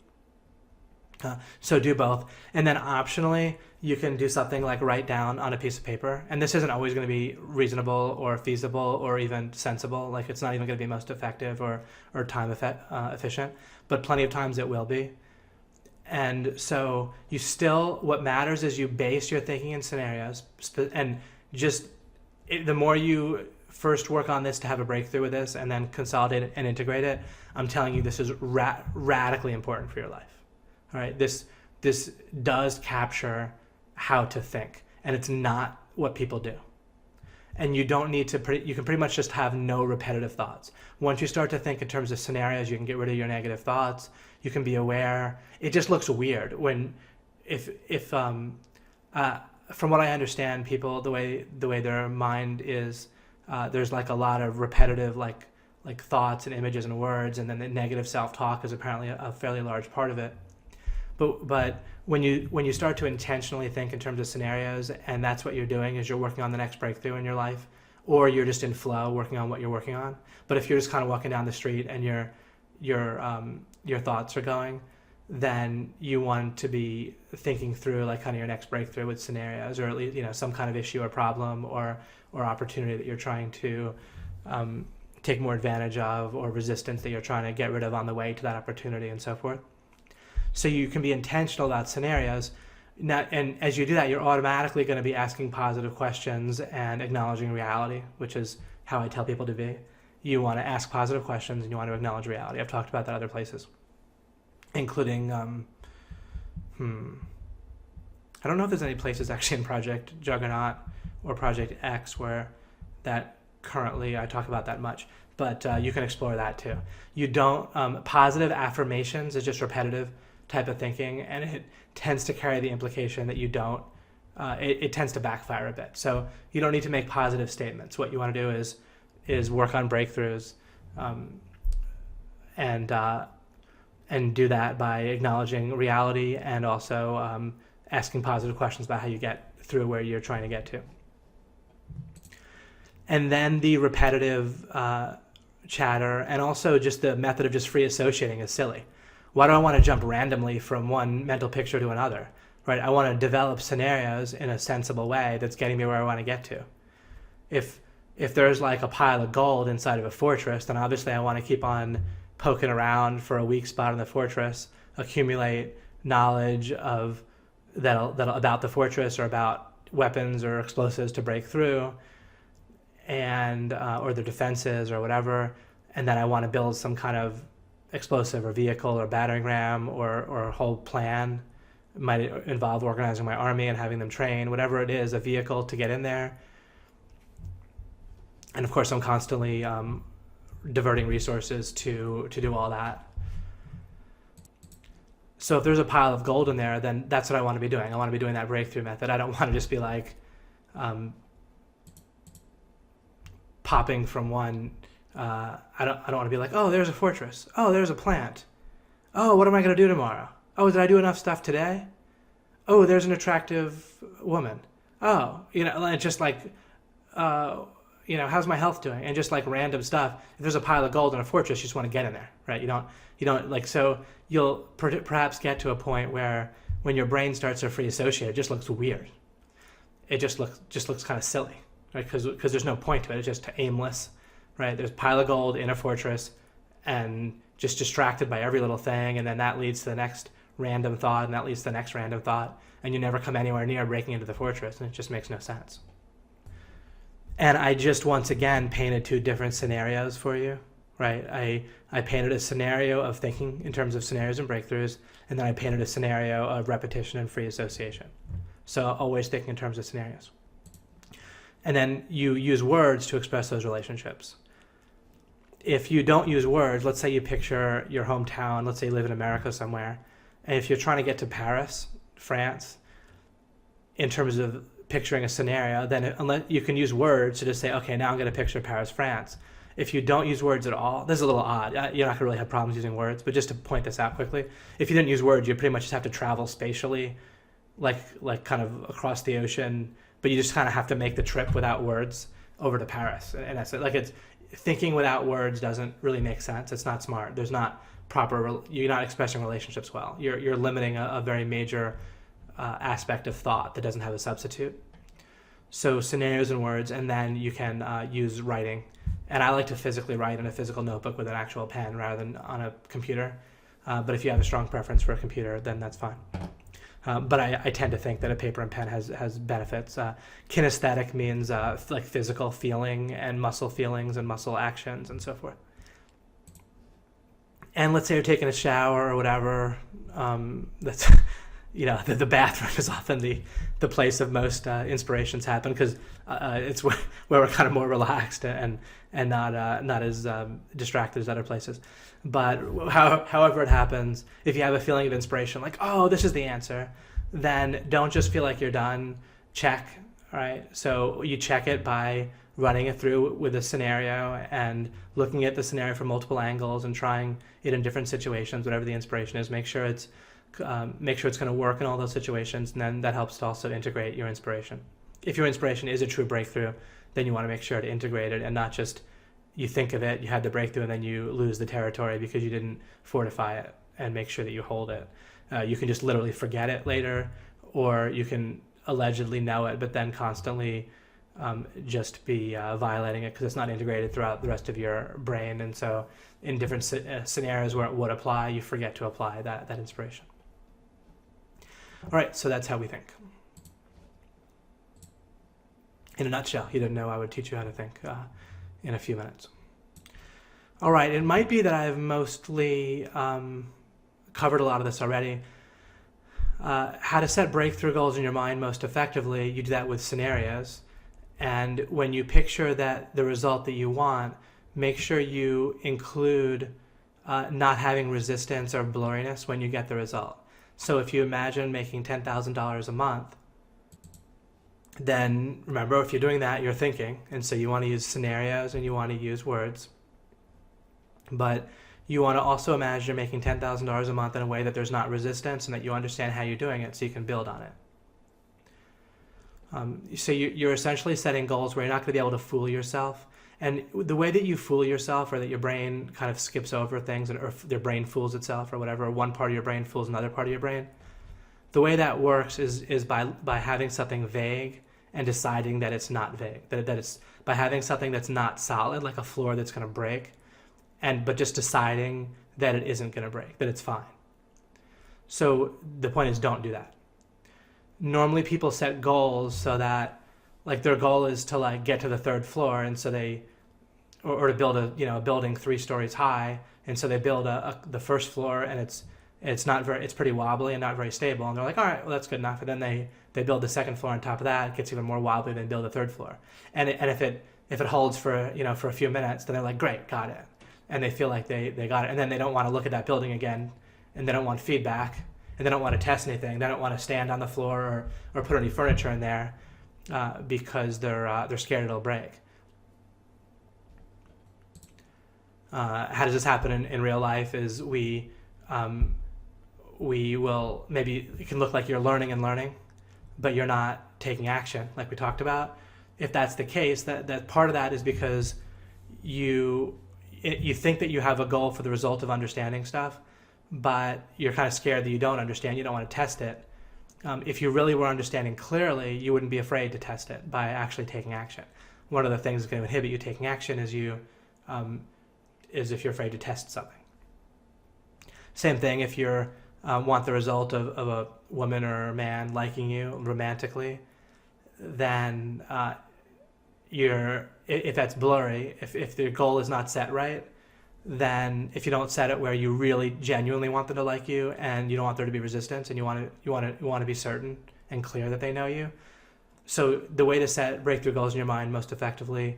So do both. And then optionally, you can do something like write down on a piece of paper. And this isn't always going to be reasonable or feasible or even sensible. Like it's not even going to be most effective or time efficient, but plenty of times it will be. And so you still, what matters is you base your thinking in scenarios, and just the more you first work on this to have a breakthrough with this and then consolidate it and integrate it, I'm telling you, this is radically important for your life. All right, this does capture how to think, and it's not what people do. And you don't need to, you can pretty much just have no repetitive thoughts. Once you start to think in terms of scenarios, you can get rid of your negative thoughts. You can be aware. It just looks weird when, from what I understand, people, the way their mind is, there's like a lot of repetitive like thoughts and images and words, and then the negative self-talk is apparently a fairly large part of it. But when you start to intentionally think in terms of scenarios, and that's what you're doing, is you're working on the next breakthrough in your life, or you're just in flow working on what you're working on. But if you're just kind of walking down the street and your thoughts are going, then you want to be thinking through like kind of your next breakthrough with scenarios, or at least some kind of issue or problem or opportunity that you're trying to take more advantage of, or resistance that you're trying to get rid of on the way to that opportunity, and so forth. So you can be intentional about scenarios. Now, and as you do that, you're automatically going to be asking positive questions and acknowledging reality, which is how I tell people to be. You want to ask positive questions and you want to acknowledge reality. I've talked about that other places, including, I don't know if there's any places actually in Project Juggernaut or Project X where that currently I talk about that much, but you can explore that too. You don't, positive affirmations is just repetitive type of thinking, and it tends to carry the implication that you don't, it tends to backfire a bit. So you don't need to make positive statements. What you want to do is work on breakthroughs, and do that by acknowledging reality and also asking positive questions about how you get through where you're trying to get to. And then the repetitive chatter, and also just the method of just free associating is silly. Why do I want to jump randomly from one mental picture to another, right? I want to develop scenarios in a sensible way that's getting me where I want to get to. If there's like a pile of gold inside of a fortress, then obviously I want to keep on poking around for a weak spot in the fortress, accumulate knowledge about the fortress or about weapons or explosives to break through, and or their defenses or whatever, and then I want to build some kind of explosive or vehicle or battering ram or a whole plan. It might involve organizing my army and having them train, whatever it is, a vehicle to get in there. And of course, I'm constantly diverting resources to do all that. So if there's a pile of gold in there, then that's what I want to be doing. I want to be doing that breakthrough method. I don't want to just be like popping from one. I don't want to be like, oh, there's a fortress. Oh, there's a plant. Oh, what am I going to do tomorrow? Oh, did I do enough stuff today? Oh, there's an attractive woman. Oh, it's just like, how's my health doing? And just like random stuff. If there's a pile of gold in a fortress, you just want to get in there, right? You don't like, so you'll perhaps get to a point where when your brain starts to free associate, it just looks weird. It just looks kind of silly, right? Because there's no point to it. It's just aimless. Right, there's a pile of gold in a fortress, and just distracted by every little thing, and then that leads to the next random thought, and that leads to the next random thought, and you never come anywhere near breaking into the fortress, and it just makes no sense. And I just once again painted two different scenarios for you, right? I painted a scenario of thinking in terms of scenarios and breakthroughs, and then I painted a scenario of repetition and free association. So always thinking in terms of scenarios. And then you use words to express those relationships. If you don't use words, let's say you picture your hometown, let's say you live in America somewhere, and if you're trying to get to Paris, France, in terms of picturing a scenario, then unless you can use words to just say, okay, now I'm going to picture Paris, France. If you don't use words at all, this is a little odd. You're not going to really have problems using words, but just to point this out quickly, if you didn't use words, you pretty much just have to travel spatially, like kind of across the ocean, but you just kind of have to make the trip without words over to Paris. And that's it. Like, it's thinking without words doesn't really make sense. It's not smart. There's not you're not expressing relationships well. You're limiting a very major aspect of thought that doesn't have a substitute. So scenarios and words, and then you can use writing. And I like to physically write in a physical notebook with an actual pen rather than on a computer. But if you have a strong preference for a computer, then that's fine. But I tend to think that a paper and pen has benefits. Kinesthetic means like physical feeling and muscle feelings and muscle actions and so forth. And let's say you're taking a shower or whatever. That's the bathroom is often the place of most inspirations happen, because it's where we're kind of more relaxed and not as distracted as other places. But however it happens, if you have a feeling of inspiration, like, oh, this is the answer, then don't just feel like you're done. Check, right? So you check it by running it through with a scenario and looking at the scenario from multiple angles and trying it in different situations, whatever the inspiration is. Make sure it's going to work in all those situations, and then that helps to also integrate your inspiration. If your inspiration is a true breakthrough, then you want to make sure to integrate it and not just you think of it, you had the breakthrough, and then you lose the territory because you didn't fortify it and make sure that you hold it. You can just literally forget it later, or you can allegedly know it, but then constantly just be violating it because it's not integrated throughout the rest of your brain. And so in different scenarios where it would apply, you forget to apply that inspiration. All right, so that's how we think. In a nutshell, you didn't know I would teach you how to think in a few minutes. All right, it might be that I've mostly covered a lot of this already. How to set breakthrough goals in your mind most effectively, you do that with scenarios. And when you picture the result that you want, make sure you include not having resistance or blurriness when you get the result. So if you imagine making $10,000 a month, then remember, if you're doing that, you're thinking. And so you want to use scenarios and you want to use words. But you want to also imagine you're making $10,000 a month in a way that there's not resistance and that you understand how you're doing it so you can build on it. So you're essentially setting goals where you're not going to be able to fool yourself. And the way that you fool yourself, or that your brain kind of skips over things, or your brain fools itself or whatever, or one part of your brain fools another part of your brain, the way that works is by having something vague and deciding that it's not vague, that it's by having something that's not solid, like a floor that's going to break, but just deciding that it isn't going to break, that it's fine. So the point is, don't do that. Normally people set goals so that, like, their goal is to like get to the third floor, and so or to build a building 3 stories high, and so they build the first floor, and it's pretty wobbly and not very stable, and they're like, all right, well, that's good enough. And then they build the second floor on top of that. It gets even more wobbly. Then build the third floor, and if it holds for a few minutes, then they're like, great, got it, and they feel like they got it, and then they don't want to look at that building again, and they don't want feedback, and they don't want to test anything. They don't want to stand on the floor or put any furniture in there because they're scared it'll break. How does this happen in real life? Is we will, maybe it can look like you're learning, but you're not taking action, like we talked about. If that's the case, that part of that is because you think that you have a goal for the result of understanding stuff, but you're kind of scared that you don't understand. You don't want to test it. If you really were understanding clearly, you wouldn't be afraid to test it by actually taking action. One of the things that's going to inhibit you taking action is if you're afraid to test something. Same thing if you want the result of a woman or a man liking you romantically, then if that's blurry, if the goal is not set right, then if you don't set it where you really genuinely want them to like you and you don't want there to be resistance, and you want to be certain and clear that they know you. So the way to set breakthrough goals in your mind most effectively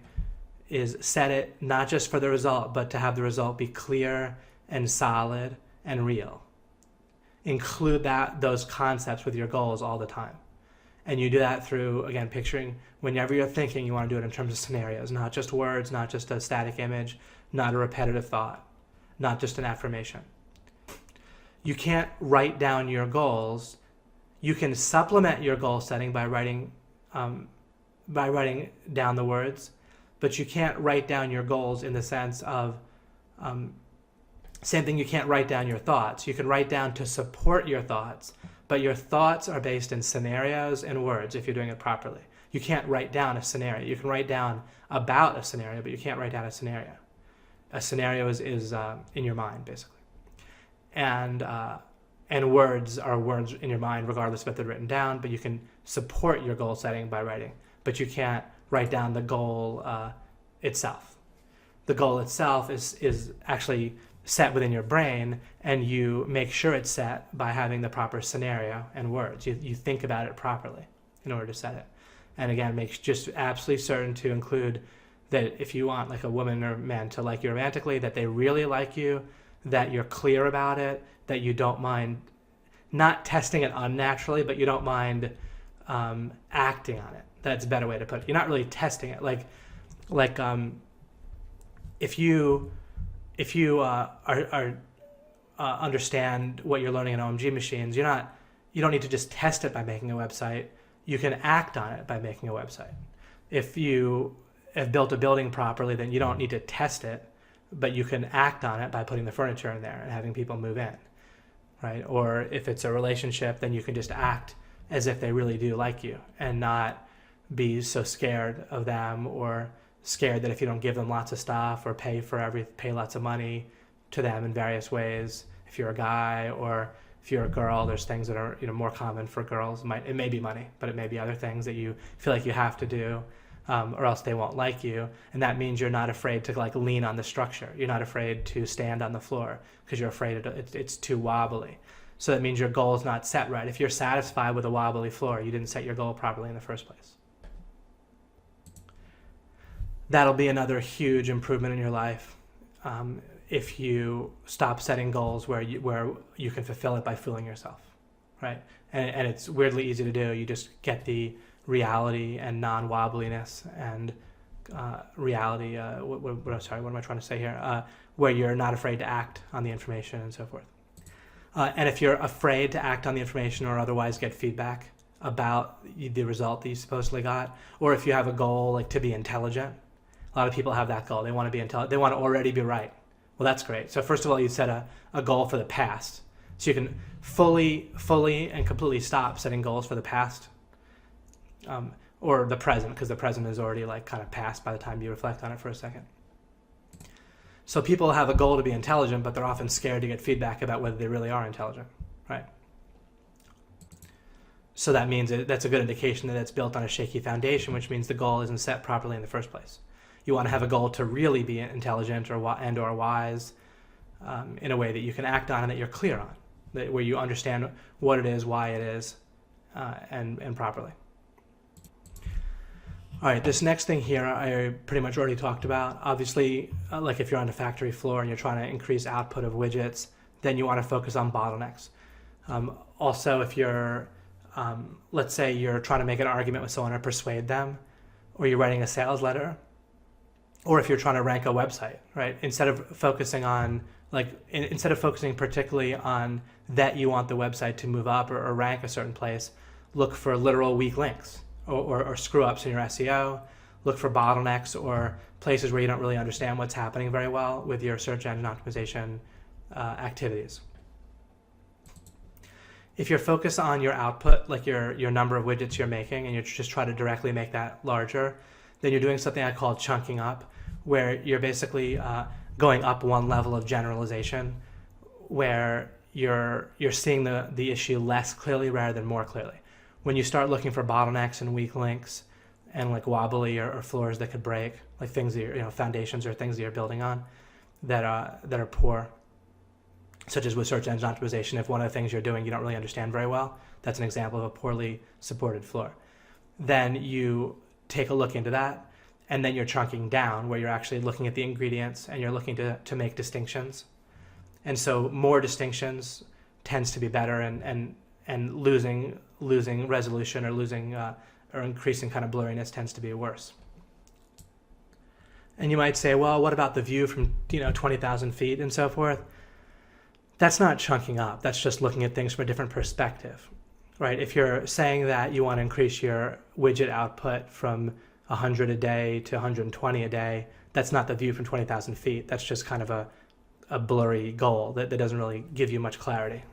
is set it not just for the result, but to have the result be clear and solid and real. Include those concepts with your goals all the time. And you do that through, again, picturing. Whenever you're thinking, you want to do it in terms of scenarios, not just words, not just a static image, not a repetitive thought, not just an affirmation. You can't write down your goals. You can supplement your goal setting by writing by writing down the words, but you can't write down your goals in the sense of, same thing, you can't write down your thoughts. You can write down to support your thoughts, but your thoughts are based in scenarios and words if you're doing it properly. You can't write down a scenario. You can write down about a scenario, but you can't write down a scenario. A scenario is in your mind, basically. And words are words in your mind regardless of if they're written down, but you can support your goal setting by writing, but you can't write down the goal itself. The goal itself is actually set within your brain, and you make sure it's set by having the proper scenario and words. You think about it properly in order to set it. And again, make just absolutely certain to include that if you want like a woman or man to like you romantically, that they really like you, that you're clear about it, that you don't mind not testing it unnaturally, but you don't mind acting on it. That's a better way to put it. You're not really testing it. If you understand what you're learning in OMG machines, you don't need to just test it by making a website. You can act on it by making a website. If you have built a building properly, then you don't need to test it, but you can act on it by putting the furniture in there and having people move in, right? Or if it's a relationship, then you can just act as if they really do like you and not be so scared of them, or scared that if you don't give them lots of stuff or pay lots of money to them in various ways, if you're a guy, or if you're a girl, there's things that are more common for girls. It may be money, but it may be other things that you feel like you have to do, or else they won't like you. And that means you're not afraid to like lean on the structure. You're not afraid to stand on the floor because you're afraid it's too wobbly. So that means your goal is not set right. If you're satisfied with a wobbly floor, you didn't set your goal properly in the first place. That'll be another huge improvement in your life if you stop setting goals where you can fulfill it by fooling yourself, right? And it's weirdly easy to do. You just get the reality and non-wobbliness and reality. What am I trying to say here? Where you're not afraid to act on the information and so forth. And if you're afraid to act on the information or otherwise get feedback about the result that you supposedly got, or if you have a goal like to be intelligent, a lot of people have that goal. They want to be intelligent. They want to already be right. Well, that's great. So first of all, you set a goal for the past. So you can fully and completely stop setting goals for the past or the present, because the present is already like kind of past by the time you reflect on it for a second. So people have a goal to be intelligent, but they're often scared to get feedback about whether they really are intelligent, right? So that means that's a good indication that it's built on a shaky foundation, which means the goal isn't set properly in the first place. You want to have a goal to really be intelligent or wise in a way that you can act on and that you're clear on, where you understand what it is, why it is, and properly. All right, this next thing here I pretty much already talked about. Obviously, like if you're on a factory floor and you're trying to increase output of widgets, then you want to focus on bottlenecks. Also, if you're, let's say you're trying to make an argument with someone or persuade them, or you're writing a sales letter, or if you're trying to rank a website, right? Instead of focusing particularly on that you want the website to move up or rank a certain place, look for literal weak links or screw ups in your SEO. Look for bottlenecks or places where you don't really understand what's happening very well with your search engine optimization activities. If you're focused on your output, like your number of widgets you're making, and you're just trying to directly make that larger, then you're doing something I call chunking up, where you're basically going up one level of generalization, where you're seeing the issue less clearly rather than more clearly. When you start looking for bottlenecks and weak links and like wobbly or floors that could break, like things that you're, foundations or things that you're building on that are poor, such as with search engine optimization, if one of the things you're doing you don't really understand very well, that's an example of a poorly supported floor. Then you take a look into that, and then you're chunking down, where you're actually looking at the ingredients and you're looking to make distinctions. And so more distinctions tends to be better, and losing resolution or losing or increasing kind of blurriness tends to be worse. And you might say, well, what about the view from 20,000 feet and so forth? That's not chunking up. That's just looking at things from a different perspective. right? If you're saying that you want to increase your widget output from 100 a day to 120 a day, that's not the view from 20,000 feet. That's just kind of a blurry goal that doesn't really give you much clarity.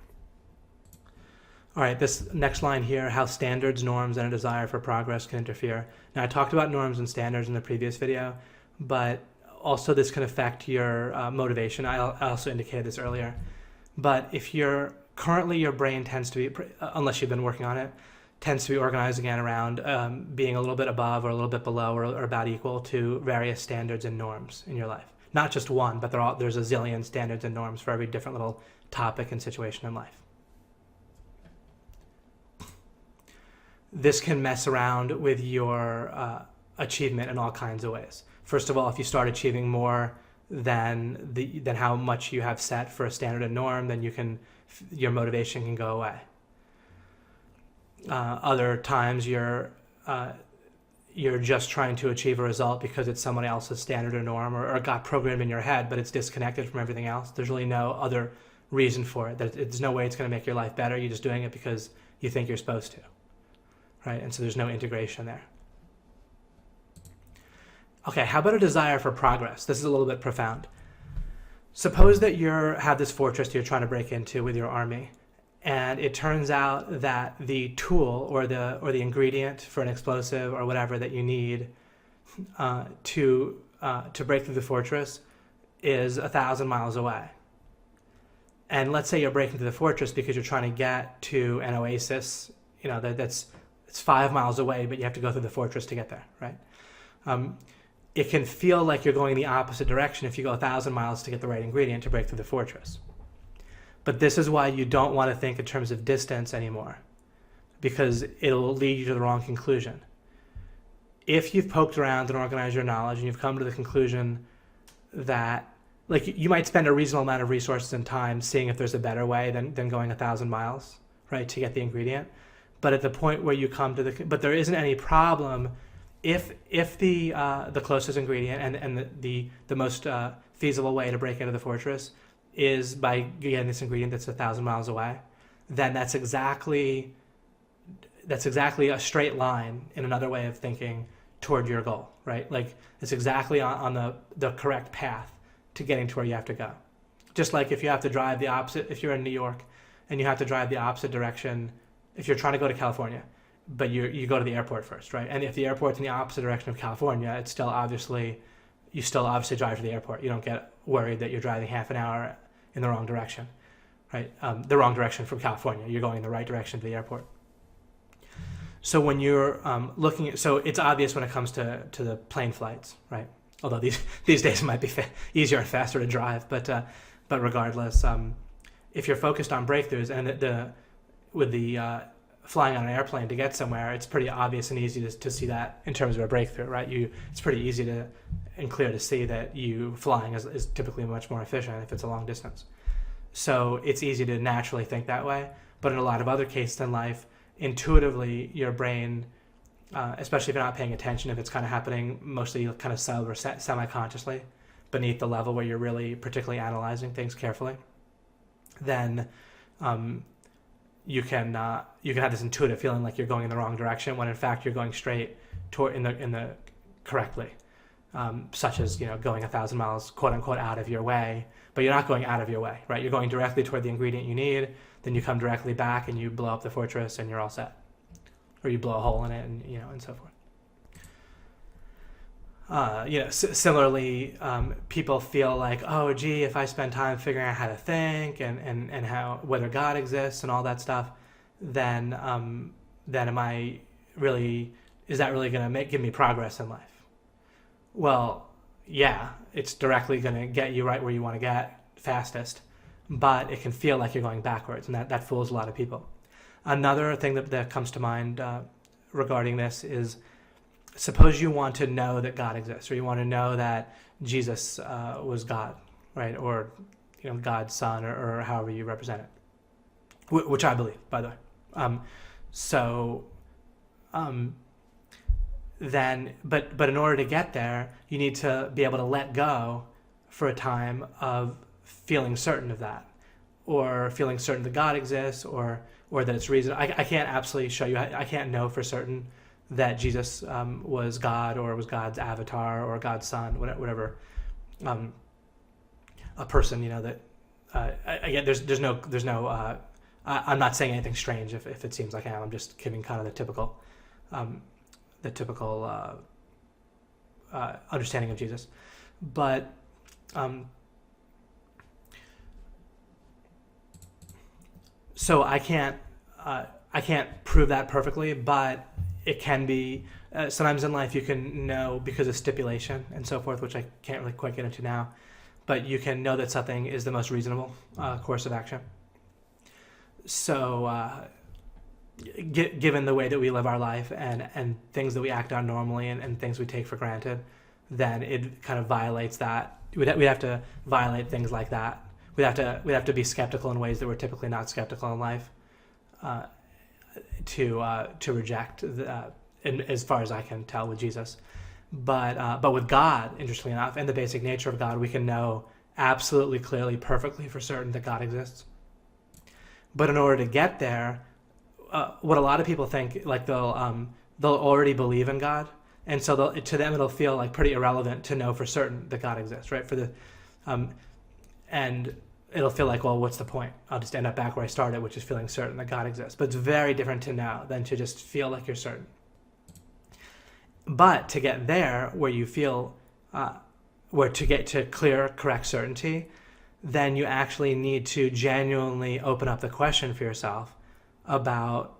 All right, this next line here, how standards, norms, and a desire for progress can interfere. Now, I talked about norms and standards in the previous video, but also this can affect your motivation. I also indicated this earlier. But if you're currently, your brain tends to be, unless you've been working on it, tends to be organized again around being a little bit above or a little bit below or about equal to various standards and norms in your life. Not just one, but there's a zillion standards and norms for every different little topic and situation in life. This can mess around with your achievement in all kinds of ways. First of all, if you start achieving more than how much you have set for a standard and norm, then your motivation can go away. Other times you're just trying to achieve a result because it's someone else's standard or norm or got programmed in your head, but it's disconnected from everything else. There's really no other reason for it. There's no way it's going to make your life better. You're just doing it because you think you're supposed to, right? And so there's no integration there. Okay, how about a desire for progress? This is a little bit profound. Suppose that you have this fortress you're trying to break into with your army, and it turns out that the tool or the ingredient for an explosive or whatever that you need to break through the fortress is 1,000 miles away. And let's say you're breaking through the fortress because you're trying to get to an oasis, it's 5 miles away, but you have to go through the fortress to get there, right? It can feel like you're going the opposite direction if you go 1,000 miles to get the right ingredient to break through the fortress. But this is why you don't want to think in terms of distance anymore, because it'll lead you to the wrong conclusion. If you've poked around and organized your knowledge and you've come to the conclusion that, like, you might spend a reasonable amount of resources and time seeing if there's a better way than going 1,000 miles, right, to get the ingredient. But at the point where you come to but there isn't any problem if the closest ingredient and the most feasible way to break into the fortress is by getting this ingredient that's 1,000 miles away, then that's exactly a straight line in another way of thinking toward your goal, right? Like, it's exactly on the correct path to getting to where you have to go. Just like if you have to drive the opposite, if you're in New York and you have to drive the opposite direction, if you're trying to go to California, but you go to the airport first, right? And if the airport's in the opposite direction of California, you still obviously drive to the airport. You don't get worried that you're driving half an hour in the wrong direction, right? The wrong direction from California. You're going in the right direction to the airport. So when you're so it's obvious when it comes to the plane flights, right? Although these days it might be easier and faster to drive, but regardless, if you're focused on breakthroughs and with the flying on an airplane to get somewhere, it's pretty obvious and easy to see that in terms of a breakthrough, right? It's pretty easy and clear to see that flying is typically much more efficient if it's a long distance. So it's easy to naturally think that way. But in a lot of other cases in life, intuitively, your brain, especially if you're not paying attention, if it's kind of happening mostly kind of sub or semi-consciously beneath the level where you're really particularly analyzing things carefully, then you can have this intuitive feeling like you're going in the wrong direction when in fact you're going straight toward in the correctly, such as going 1,000 miles quote unquote out of your way, but you're not going out of your way, right? You're going directly toward the ingredient you need. Then you come directly back and you blow up the fortress and you're all set, or you blow a hole in it and so forth. Similarly, people feel like, oh, gee, if I spend time figuring out how to think and how whether God exists and all that stuff, then is that really going to give me progress in life? Well, yeah, it's directly going to get you right where you want to get fastest, but it can feel like you're going backwards, and that fools a lot of people. Another thing that comes to mind regarding this is, suppose you want to know that God exists, or you want to know that Jesus was God, right? Or God's son, or however you represent it, which I believe, by the way. But in order to get there, you need to be able to let go for a time of feeling certain of that, or feeling certain that God exists, or that it's reason. I can't absolutely show you. I can't know for certain that Jesus was God or was God's avatar or God's son, whatever. A person, that again, there's no. I'm not saying anything strange if it seems like I am. I'm just giving kind of the typical understanding of Jesus, but. So I can't prove that perfectly, but it can be. Sometimes in life you can know because of stipulation and so forth, which I can't really quite get into now. But you can know that something is the most reasonable course of action. So, given the way that we live our life and things that we act on normally and things we take for granted, then it kind of violates that. We'd have to violate things like that. We'd have to be skeptical in ways that we're typically not skeptical in life, to reject as far as I can tell with Jesus. But with God, interestingly enough, and the basic nature of God, we can know absolutely clearly, perfectly for certain that God exists. But in order to get there, what a lot of people think, like they'll already believe in God, and so to them it'll feel like pretty irrelevant to know for certain that God exists, right? And it'll feel like, well, what's the point? I'll just end up back where I started, which is feeling certain that God exists. But it's very different to know than to just feel like you're certain. But to get there, where you feel, where to get to clear, correct certainty, then you actually need to genuinely open up the question for yourself about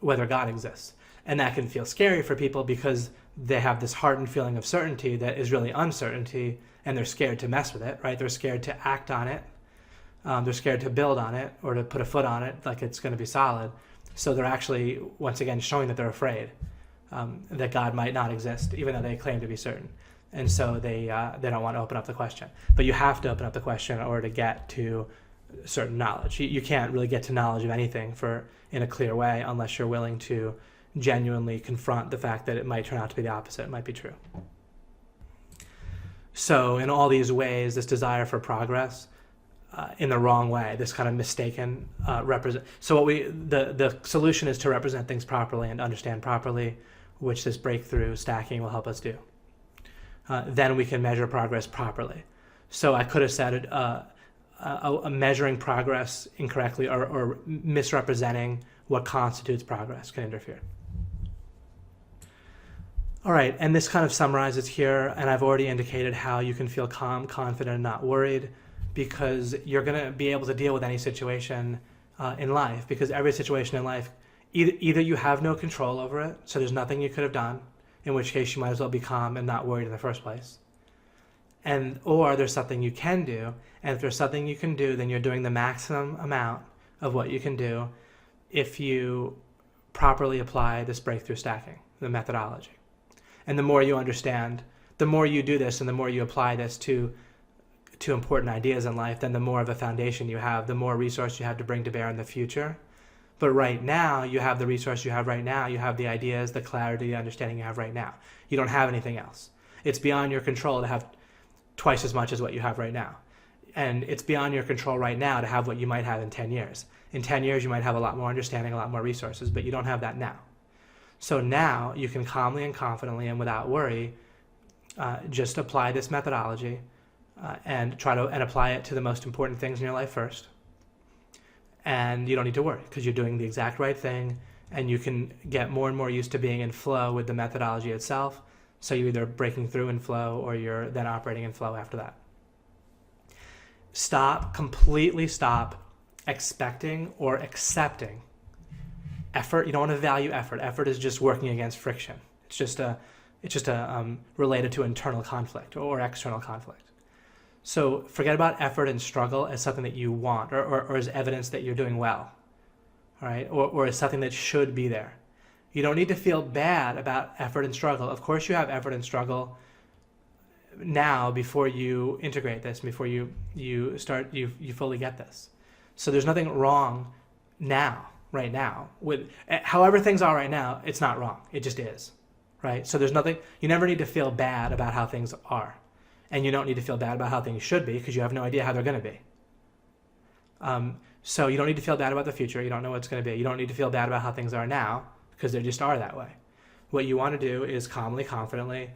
whether God exists. And that can feel scary for people because they have this hardened feeling of certainty that is really uncertainty, and they're scared to mess with it, right? They're scared to act on it. They're scared to build on it or to put a foot on it like it's going to be solid. So they're actually, once again, showing that they're afraid that God might not exist, even though they claim to be certain. And so they don't want to open up the question. But you have to open up the question in order to get to certain knowledge. You can't really get to knowledge of anything in a clear way unless you're willing to genuinely confront the fact that it might turn out to be the opposite. It might be true. So in all these ways, this desire for progress in the wrong way, this kind of mistaken represent. So the solution is to represent things properly and understand properly, which this breakthrough stacking will help us do. Then we can measure progress properly. So I could have said measuring progress incorrectly or misrepresenting what constitutes progress can interfere. All right, and this kind of summarizes here, and I've already indicated how you can feel calm, confident, and not worried, because you're going to be able to deal with any situation in life, because every situation in life, either you have no control over it, so there's nothing you could have done, in which case you might as well be calm and not worried in the first place, or there's something you can do, and if there's something you can do, then you're doing the maximum amount of what you can do if you properly apply this breakthrough stacking, the methodology. And the more you understand, the more you do this and the more you apply this to important ideas in life, then the more of a foundation you have, the more resource you have to bring to bear in the future. But right now, you have the resource you have right now. You have the ideas, the clarity, the understanding you have right now. You don't have anything else. It's beyond your control to have twice as much as what you have right now. And it's beyond your control right now to have what you might have in 10 years. In 10 years, you might have a lot more understanding, a lot more resources, but you don't have that now. So now you can calmly and confidently and without worry just apply this methodology and apply it to the most important things in your life first. And you don't need to worry because you're doing the exact right thing, and you can get more and more used to being in flow with the methodology itself. So you're either breaking through in flow or you're then operating in flow after that. Completely stop expecting or accepting effort. You don't want to value effort. Effort is just working against friction. It's just related to internal conflict or external conflict. So forget about effort and struggle as something that you want or as evidence that you're doing well, all right? Or as something that should be there. You don't need to feel bad about effort and struggle. Of course you have effort and struggle now before you integrate this, before you fully get this. So there's nothing wrong now, right now. With however things are right now, it's not wrong. It just is, right? So there's nothing, you never need to feel bad about how things are. And you don't need to feel bad about how things should be because you have no idea how they're going to be. So you don't need to feel bad about the future. You don't know what it's going to be. You don't need to feel bad about how things are now because they just are that way. What you want to do is calmly, confidently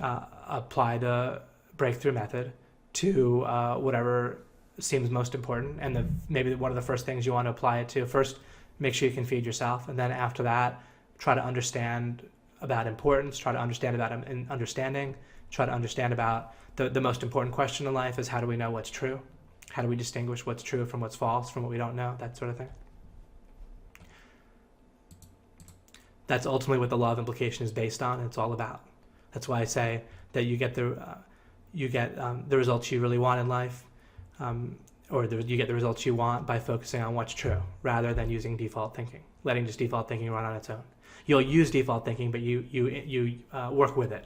apply the breakthrough method to whatever seems most important. And maybe one of the first things you want to apply it to, first, make sure you can feed yourself. And then after that, try to understand about importance, try to understand about understanding, try to understand about the most important question in life is how do we know what's true? How do we distinguish what's true from what's false, from what we don't know, that sort of thing. That's ultimately what the law of implication is based on. It's all about. That's why I say that you get the results you really want in life, or you get the results you want by focusing on what's true rather than using default thinking, letting just default thinking run on its own. You'll use default thinking, but you work with it,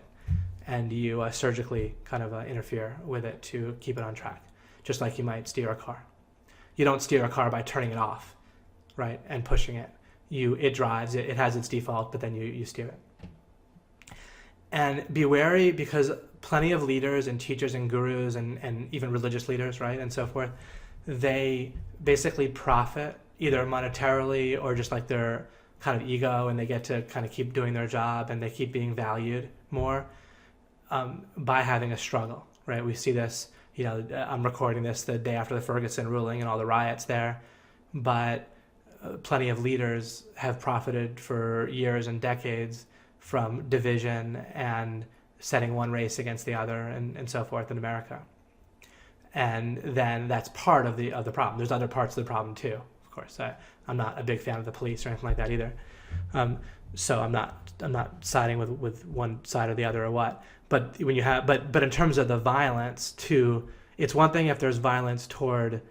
and you surgically kind of interfere with it to keep it on track, just like you might steer a car. You don't steer a car by turning it off, right, and pushing it. It drives, it has its default, but then you steer it. And be wary, because plenty of leaders and teachers and gurus and even religious leaders, right, and so forth, they basically profit either monetarily or just like their kind of ego, and they get to kind of keep doing their job and they keep being valued more by having a struggle, right? We see this, I'm recording this the day after the Ferguson ruling and all the riots there, but plenty of leaders have profited for years and decades from division and setting one race against the other and so forth in America. And then that's part of the problem. There's other parts of the problem too, of course. I'm not a big fan of the police or anything like that either. So I'm not siding with one side or the other or what. But when you have, but in terms of the violence too, it's one thing if there's violence toward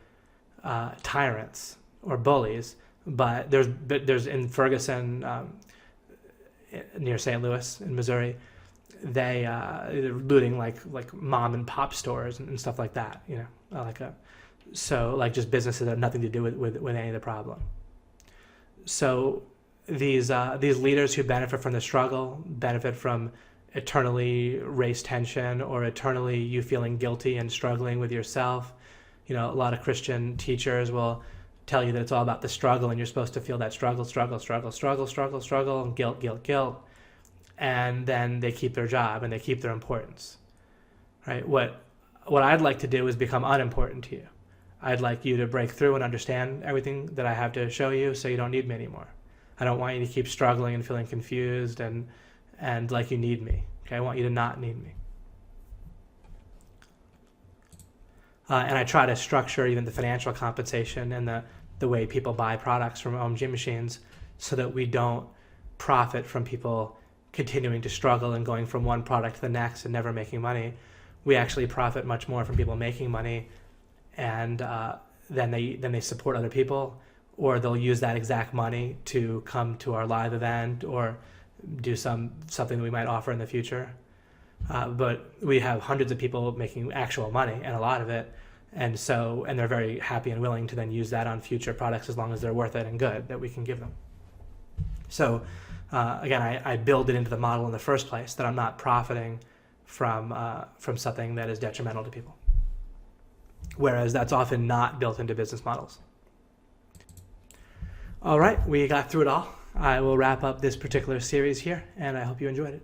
tyrants or bullies, but there's in Ferguson, near St. Louis in Missouri, they're looting like mom and pop stores and stuff like that, so just businesses that have nothing to do with any of the problem. So these leaders who benefit from the struggle benefit from eternally race tension or eternally you feeling guilty and struggling with yourself. A lot of Christian teachers will tell you that it's all about the struggle and you're supposed to feel that struggle, and guilt. And then they keep their job and they keep their importance, right? What I'd like to do is become unimportant to you. I'd like you to break through and understand everything that I have to show you so you don't need me anymore. I don't want you to keep struggling and feeling confused and like you need me. Okay, I want you to not need me. And I try to structure even the financial compensation and the way people buy products from OMG machines so that we don't profit from people continuing to struggle and going from one product to the next and never making money. We actually profit much more from people making money, and then they support other people, or they'll use that exact money to come to our live event or do something that we might offer in the future. But we have hundreds of people making actual money, and a lot of it, and they're very happy and willing to then use that on future products as long as they're worth it and good that we can give them. So again, I build it into the model in the first place that I'm not profiting from something that is detrimental to people, whereas that's often not built into business models. All right, we got through it all. I will wrap up this particular series here, and I hope you enjoyed it.